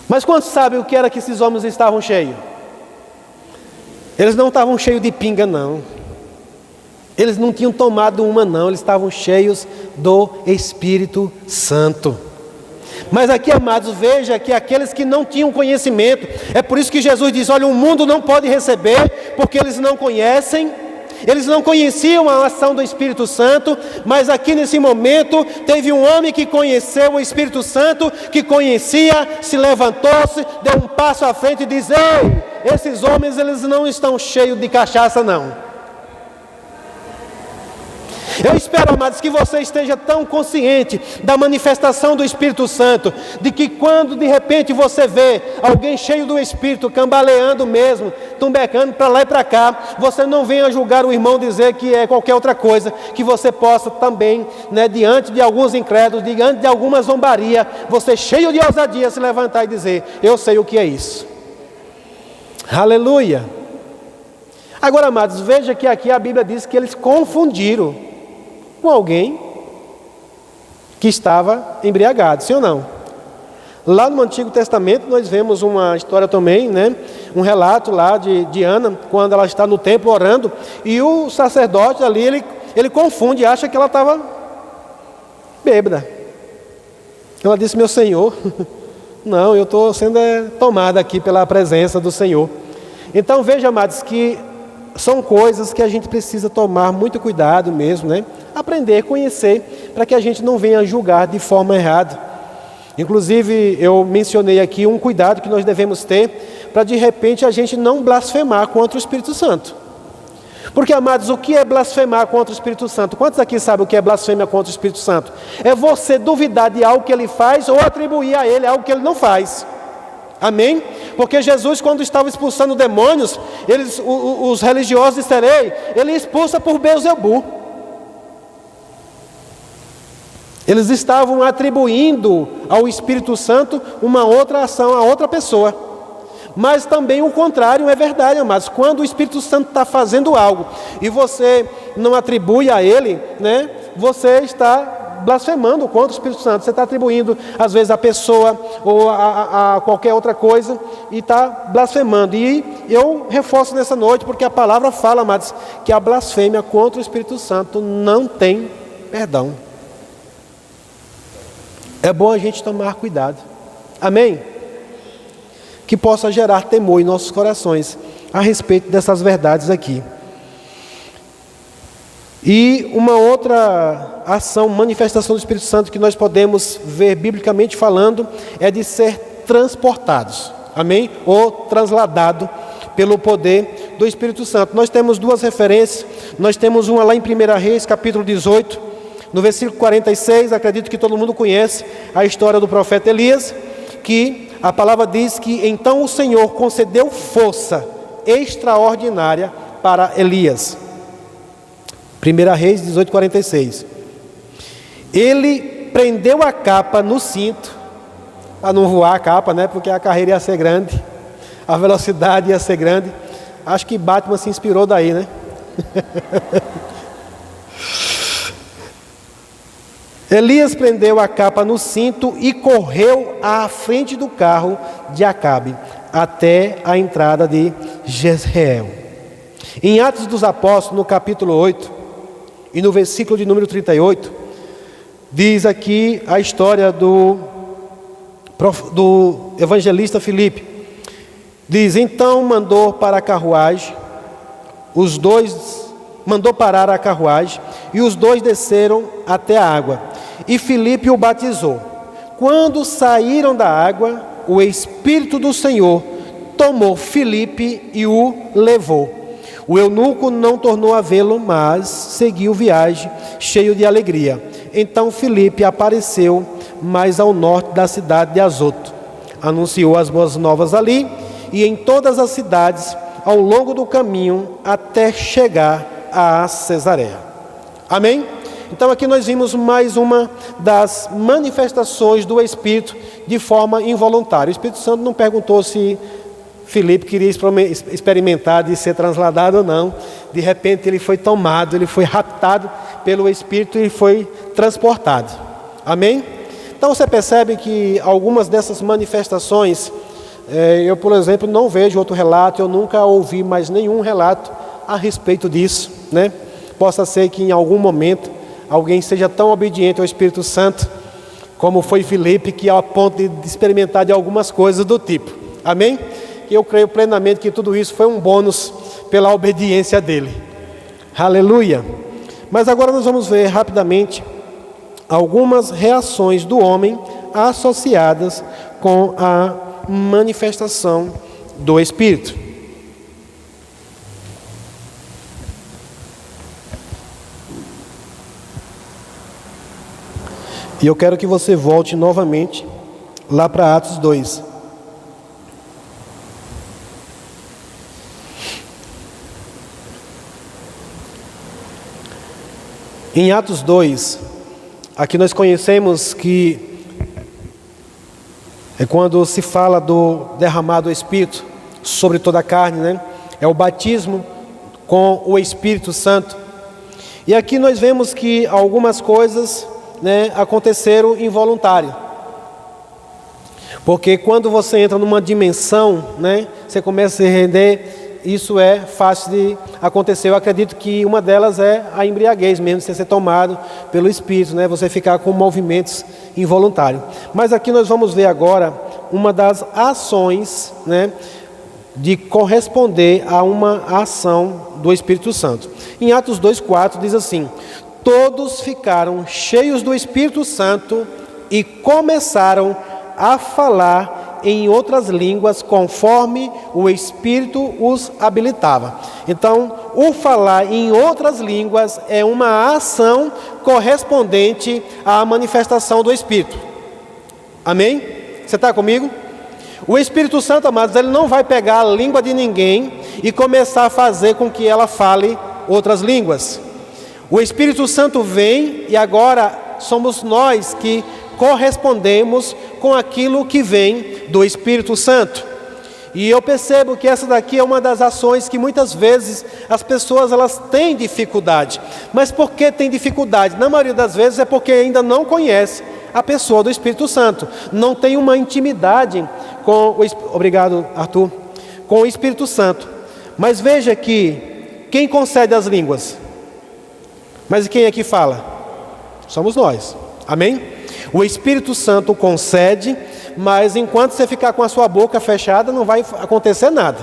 Mas quantos sabem o que era que esses homens estavam cheios? Eles não estavam cheios de pinga, não. Eles não tinham tomado uma, não. Eles estavam cheios do Espírito Santo. Mas aqui, amados, veja que aqueles que não tinham conhecimento, é por isso que Jesus diz: olha, o mundo não pode receber, porque eles não conhecem, eles não conheciam a ação do Espírito Santo. Mas aqui nesse momento, teve um homem que conheceu o Espírito Santo, que conhecia, se levantou-se, deu um passo à frente e diz: ei, esses homens, eles não estão cheios de cachaça, não. Eu espero, amados, que você esteja tão consciente da manifestação do Espírito Santo, de que quando de repente você vê alguém cheio do Espírito, cambaleando mesmo, tumbecando para lá e para cá, você não venha julgar o irmão, dizer que é qualquer outra coisa, que você possa também, diante de alguns incrédulos, diante de alguma zombaria, você cheio de ousadia se levantar e dizer: eu sei o que é isso. Aleluia! Agora, amados, veja que aqui a Bíblia diz que eles confundiram com alguém que estava embriagado, sim ou não? Lá no Antigo Testamento nós vemos uma história também, um relato lá de Ana, quando ela está no templo orando, e o sacerdote ali, ele confunde, acha que ela estava bêbada. Ela disse: meu Senhor, não, eu estou sendo tomada aqui pela presença do Senhor. Então veja, amados, que são coisas que a gente precisa tomar muito cuidado mesmo, aprender, conhecer, para que a gente não venha julgar de forma errada. Inclusive, eu mencionei aqui um cuidado que nós devemos ter, para de repente a gente não blasfemar contra o Espírito Santo. Porque, amados, o que é blasfemar contra o Espírito Santo? Quantos aqui sabem o que é blasfêmia contra o Espírito Santo? É você duvidar de algo que ele faz ou atribuir a ele algo que ele não faz. Amém? Porque Jesus, quando estava expulsando demônios, os religiosos disseram: ele expulsa por Beelzebul. Eles estavam atribuindo ao Espírito Santo uma outra ação a outra pessoa. Mas também o contrário é verdade, amados. Quando o Espírito Santo está fazendo algo e você não atribui a ele, você está blasfemando contra o Espírito Santo. Você está atribuindo, às vezes, a pessoa ou a qualquer outra coisa e está blasfemando. E eu reforço nessa noite, porque a palavra fala, amados, que a blasfêmia contra o Espírito Santo não tem perdão. É bom a gente tomar cuidado. Amém? Que possa gerar temor em nossos corações a respeito dessas verdades aqui. E uma outra ação, manifestação do Espírito Santo que nós podemos ver biblicamente falando é de ser transportados, amém? Ou transladado pelo poder do Espírito Santo. Nós temos duas referências, nós temos uma lá em 1 Reis, capítulo 18, no versículo 46, acredito que todo mundo conhece a história do profeta Elias, que a palavra diz que então o Senhor concedeu força extraordinária para Elias. 1 Reis 18:46. Ele prendeu a capa no cinto, para não voar a capa, porque a carreira ia ser grande, a velocidade ia ser grande. Acho que Batman se inspirou daí, Elias prendeu a capa no cinto e correu à frente do carro de Acabe, até a entrada de Jezreel. Em Atos dos Apóstolos, no capítulo 8, e no versículo de número 38, diz aqui a história do evangelista Filipe. Diz: então mandou para a carruagem, mandou parar a carruagem, e os dois desceram até a água, e Filipe o batizou. Quando saíram da água, o Espírito do Senhor tomou Filipe e o levou. O eunuco não tornou a vê-lo, mas seguiu viagem, cheio de alegria. Então Filipe apareceu mais ao norte da cidade de Azoto. Anunciou as boas novas ali e em todas as cidades, ao longo do caminho, até chegar a Cesareia. Amém? Então aqui nós vimos mais uma das manifestações do Espírito de forma involuntária. O Espírito Santo não perguntou se Filipe queria experimentar de ser transladado ou não. De repente ele foi tomado, ele foi raptado pelo Espírito e foi transportado. Amém? Então você percebe que algumas dessas manifestações, eu por exemplo não vejo outro relato, eu nunca ouvi mais nenhum relato a respeito disso, né? Possa ser que em algum momento alguém seja tão obediente ao Espírito Santo como foi Filipe, que ao ponto de experimentar de algumas coisas do tipo. Amém? E eu creio plenamente que tudo isso foi um bônus pela obediência dele. Aleluia! Mas agora nós vamos ver rapidamente algumas reações do homem associadas com a manifestação do Espírito. E eu quero que você volte novamente lá para Atos 2. Em Atos 2, aqui nós conhecemos que é quando se fala do derramado Espírito sobre toda a carne, né? É o batismo com o Espírito Santo. E aqui nós vemos que algumas coisas, né, aconteceram involuntário. Porque quando você entra numa dimensão, né, você começa a se render. Isso é fácil de acontecer. Eu acredito que uma delas é a embriaguez mesmo, você ser tomado pelo Espírito, né? Você ficar com movimentos involuntários. Mas aqui nós vamos ver agora uma das ações, né, de corresponder a uma ação do Espírito Santo. Em Atos 2,4 diz assim: todos ficaram cheios do Espírito Santo e começaram a falar em outras línguas, conforme o Espírito os habilitava. Então, o falar em outras línguas é uma ação correspondente à manifestação do Espírito. Amém? Você está comigo? O Espírito Santo, amados, ele não vai pegar a língua de ninguém e começar a fazer com que ela fale outras línguas. O Espírito Santo vem e agora somos nós que correspondemos com aquilo que vem do Espírito Santo. E eu percebo que essa daqui é uma das ações que muitas vezes as pessoas elas têm dificuldade. Mas por que tem dificuldade? Na maioria das vezes é porque ainda não conhece a pessoa do Espírito Santo. Não tem uma intimidade com o Obrigado, Arthur. Com o Espírito Santo. Mas veja que quem concede as línguas? Mas quem é que fala? Somos nós. Amém? O Espírito Santo concede, mas enquanto você ficar com a sua boca fechada, não vai acontecer nada.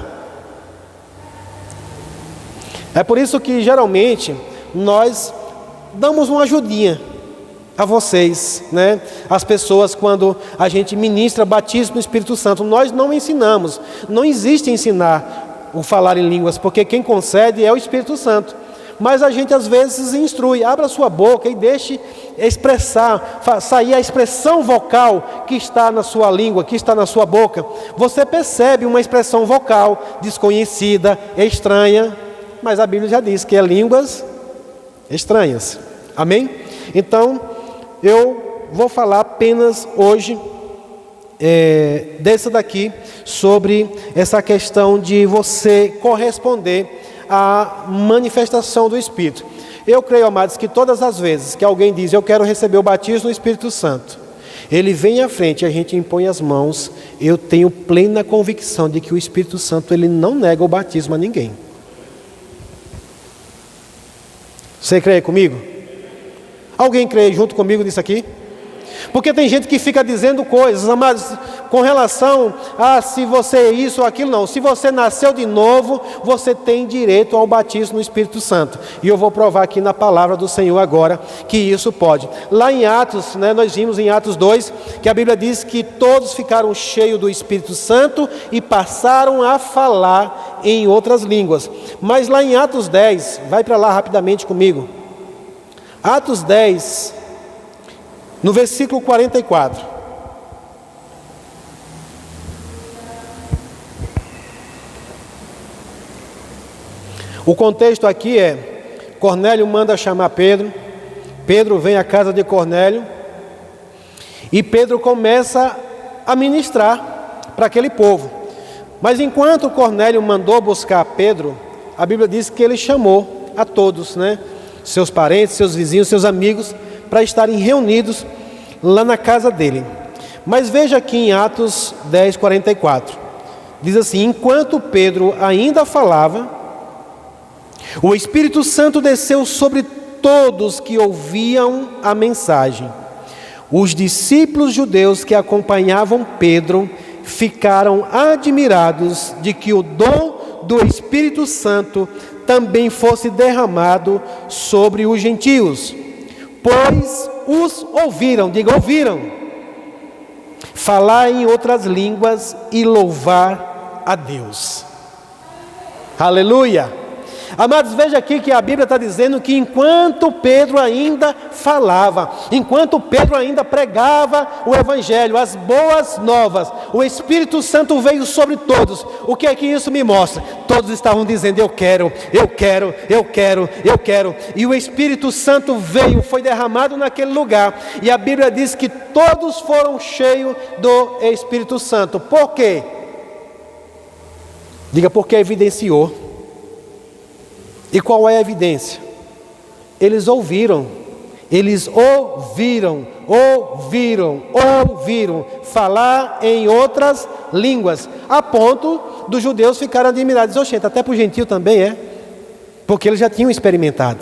É por isso que geralmente nós damos uma ajudinha a vocês, né? As pessoas, quando a gente ministra batismo no Espírito Santo, nós não ensinamos. Não existe ensinar o falar em línguas, porque quem concede é o Espírito Santo. Mas a gente às vezes instrui, abra sua boca e deixe expressar, sair a expressão vocal que está na sua língua, que está na sua boca. Você percebe uma expressão vocal desconhecida, estranha, mas a Bíblia já diz que é línguas estranhas. Amém? Então, eu vou falar apenas hoje dessa daqui, sobre essa questão de você corresponder à manifestação do Espírito. Eu creio, amados, que todas as vezes que alguém diz, eu quero receber o batismo no Espírito Santo, ele vem à frente e a gente impõe as mãos, eu tenho plena convicção de que o Espírito Santo, ele não nega o batismo a ninguém. Você crê comigo? Alguém crê junto comigo nisso aqui? Porque tem gente que fica dizendo coisas, amados, com relação a se você é isso ou aquilo, não. Se você nasceu de novo, você tem direito ao batismo no Espírito Santo. E eu vou provar aqui na palavra do Senhor agora que isso pode. Lá em Atos, né, nós vimos em Atos 2, que a Bíblia diz que todos ficaram cheios do Espírito Santo e passaram a falar falar em outras línguas. Mas lá em Atos 10, vai para lá rapidamente comigo. Atos 10, no versículo 44. O contexto aqui é: Cornélio manda chamar Pedro. Pedro vem à casa de Cornélio e Pedro começa a ministrar para aquele povo. Mas enquanto Cornélio mandou buscar Pedro, a Bíblia diz que ele chamou a todos, né? Seus parentes, seus vizinhos, seus amigos, para estarem reunidos lá na casa dele. Mas veja aqui em Atos 10, 44. Diz assim: enquanto Pedro ainda falava, o Espírito Santo desceu sobre todos que ouviam a mensagem. Os discípulos judeus que acompanhavam Pedro ficaram admirados de que o dom do Espírito Santo também fosse derramado sobre os gentios, pois os ouviram, diga ouviram, falar em outras línguas e louvar a Deus. Aleluia! Amados, veja aqui que a Bíblia está dizendo que enquanto Pedro ainda falava, enquanto Pedro ainda pregava o Evangelho, as boas novas, o Espírito Santo veio sobre todos. O que é que isso me mostra? Todos estavam dizendo: eu quero, eu quero, eu quero, eu quero. E o Espírito Santo veio, foi derramado naquele lugar. E a Bíblia diz que todos foram cheios do Espírito Santo. Por quê? Diga, porque evidenciou. E qual é a evidência? Eles ouviram falar em outras línguas, a ponto dos judeus ficarem admirados. Oxente, até para o gentio também é, porque eles já tinham experimentado,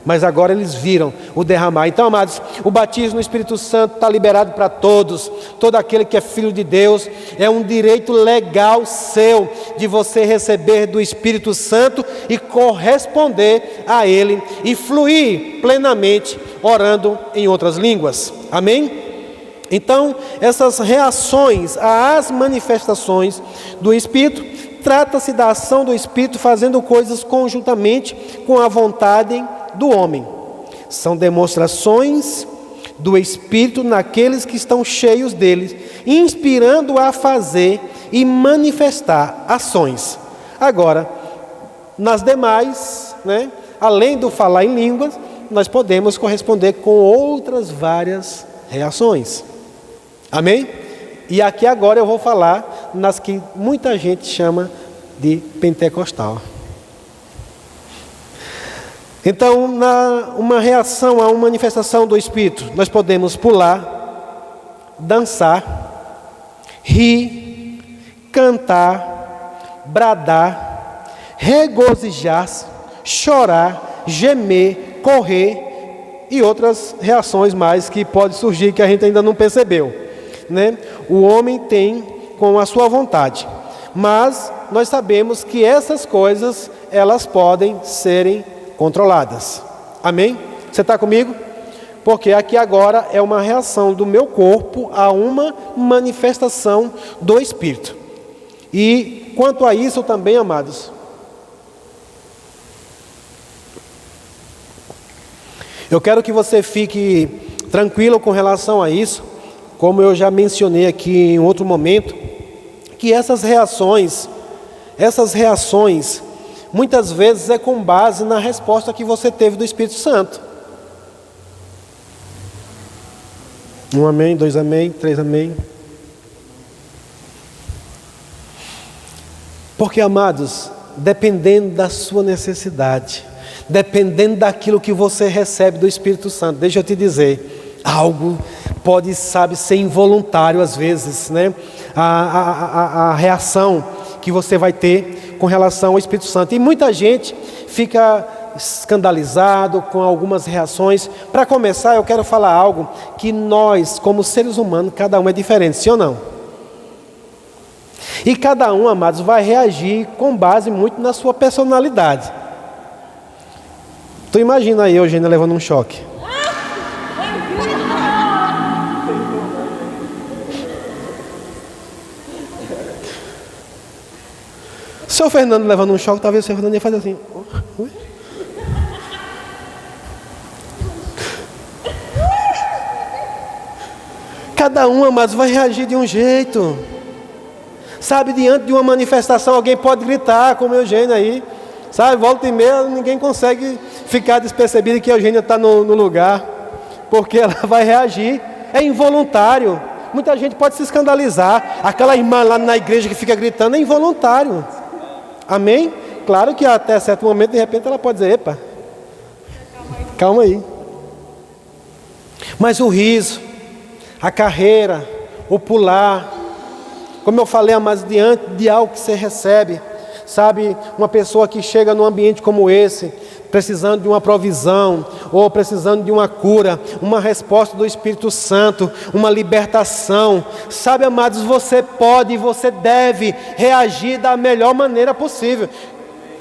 mas agora eles viram o derramar. Então, amados, o batismo no Espírito Santo está liberado para todos. Todo aquele que é filho de Deus, é um direito legal seu de você receber do Espírito Santo e corresponder a Ele e fluir plenamente orando em outras línguas. Amém? Então, essas reações às manifestações do Espírito, trata-se da ação do Espírito fazendo coisas conjuntamente com a vontade do homem. São demonstrações do Espírito naqueles que estão cheios deles, inspirando a fazer e manifestar ações. Agora, nas demais, além do falar em línguas, nós podemos corresponder com outras várias reações. Amém? E aqui agora eu vou falar nas que muita gente chama de pentecostal. Então, uma reação a uma manifestação do Espírito, nós podemos pular, dançar, rir, cantar, bradar, regozijar-se, chorar, gemer, correr e outras reações mais que podem surgir que a gente ainda não percebeu, O homem tem com a sua vontade, mas nós sabemos que essas coisas, elas podem serem controladas. Amém? Você está comigo? Porque aqui agora é uma reação do meu corpo a uma manifestação do Espírito. E quanto a isso também, amados, eu quero que você fique tranquilo com relação a isso, como eu já mencionei aqui em outro momento, que essas reações, muitas vezes é com base na resposta que você teve do Espírito Santo. 1 amém, 2 amém, 3 amém. Porque, amados, dependendo da sua necessidade, dependendo daquilo que você recebe do Espírito Santo, deixa eu te dizer, algo pode, ser involuntário às vezes, a reação que você vai ter com relação ao Espírito Santo. E muita gente fica escandalizado com algumas reações. Para começar, eu quero falar algo que nós, como seres humanos, cada um é diferente, sim ou não? E cada um, amados, vai reagir com base muito na sua personalidade. Tu imagina aí, Eugênia, levando um choque. seu Fernando levando um choque, talvez o seu Fernando ia fazer assim. Cada um, amados, vai reagir de um jeito. Sabe, diante de uma manifestação, alguém pode gritar, como Eugênia aí. Sabe, volta e meia, ninguém consegue ficar despercebido que a Eugênia está no lugar. Porque ela vai reagir. É involuntário. Muita gente pode se escandalizar. Aquela irmã lá na igreja que fica gritando é involuntário. Amém? Claro que até certo momento, de repente, ela pode dizer, epa, calma aí. Mas o riso, a carreira, o pular, como eu falei, mas diante de algo que você recebe, sabe, uma pessoa que chega num ambiente como esse, precisando de uma provisão, ou precisando de uma cura, uma resposta do Espírito Santo, uma libertação, sabe, amados, você pode e você deve reagir da melhor maneira possível.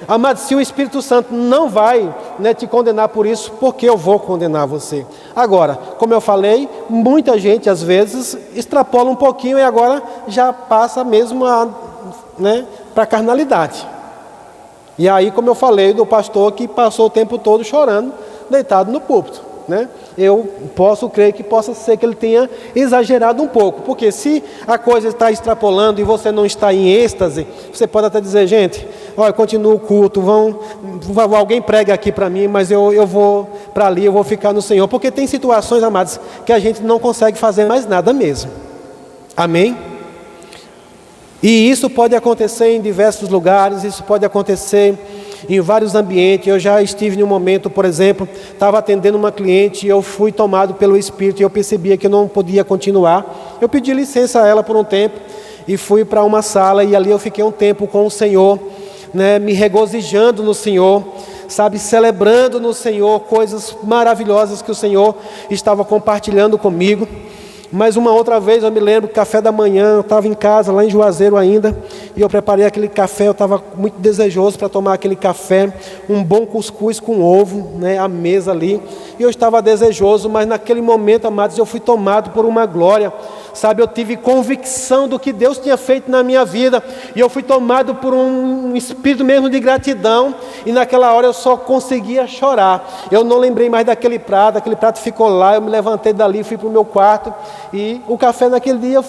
Amados, se o Espírito Santo não vai, te condenar por isso, por que eu vou condenar você? Agora, como eu falei, muita gente às vezes extrapola um pouquinho e agora já passa mesmo para a carnalidade. E aí, como eu falei do pastor que passou o tempo todo chorando, deitado no púlpito, eu posso crer que possa ser que ele tenha exagerado um pouco, porque se a coisa está extrapolando e você não está em êxtase, você pode até dizer, gente, olha, continua o culto, alguém prega aqui para mim, mas eu vou para ali, eu vou ficar no Senhor, porque tem situações, amados, que a gente não consegue fazer mais nada mesmo. Amém? E isso pode acontecer em diversos lugares, isso pode acontecer em vários ambientes. Eu já estive em um momento, por exemplo, estava atendendo uma cliente e eu fui tomado pelo Espírito e eu percebia que eu não podia continuar. Eu pedi licença a ela por um tempo e fui para uma sala e ali eu fiquei um tempo com o Senhor, me regozijando no Senhor, sabe, celebrando no Senhor coisas maravilhosas que o Senhor estava compartilhando comigo. Mas uma outra vez eu me lembro, café da manhã, eu estava em casa, lá em Juazeiro ainda, e eu preparei aquele café, eu estava muito desejoso para tomar aquele café, um bom cuscuz com ovo, à mesa ali, e eu estava desejoso, mas naquele momento, amados, eu fui tomado por uma glória, sabe, eu tive convicção do que Deus tinha feito na minha vida, e eu fui tomado por um espírito mesmo de gratidão, e naquela hora eu só conseguia chorar. Eu não lembrei mais aquele prato ficou lá, eu me levantei dali, fui para o meu quarto, e o café naquele dia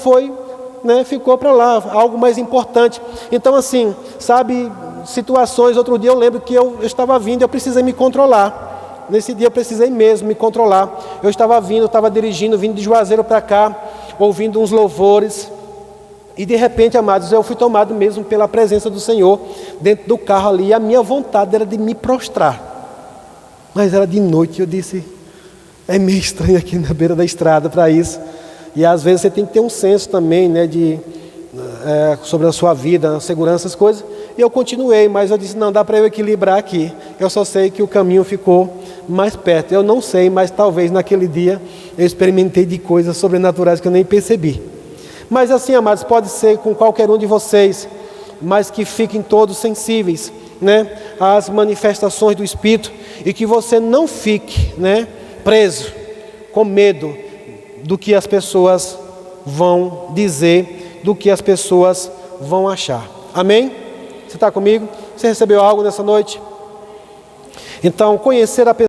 ficou para lá, algo mais importante. Então assim, sabe, situações, outro dia eu lembro que eu estava vindo, eu precisei me controlar. Nesse dia eu precisei mesmo me controlar. Eu estava dirigindo, vindo de Juazeiro para cá, ouvindo uns louvores, e de repente, amados, eu fui tomado mesmo pela presença do Senhor, dentro do carro ali, e a minha vontade era de me prostrar. Mas era de noite, eu disse, é meio estranho aqui na beira da estrada para isso. E às vezes você tem que ter um senso também, sobre a sua vida, a segurança, as coisas. E eu continuei, mas eu disse, não, dá para eu equilibrar aqui. Eu só sei que o caminho ficou mais perto. Eu não sei, mas talvez naquele dia eu experimentei de coisas sobrenaturais que eu nem percebi. Mas assim, amados, pode ser com qualquer um de vocês, mas que fiquem todos sensíveis, às manifestações do Espírito, e que você não fique, preso, com medo do que as pessoas vão dizer, do que as pessoas vão achar. Amém? Você está comigo? Você recebeu algo nessa noite? Então, conhecer a pessoa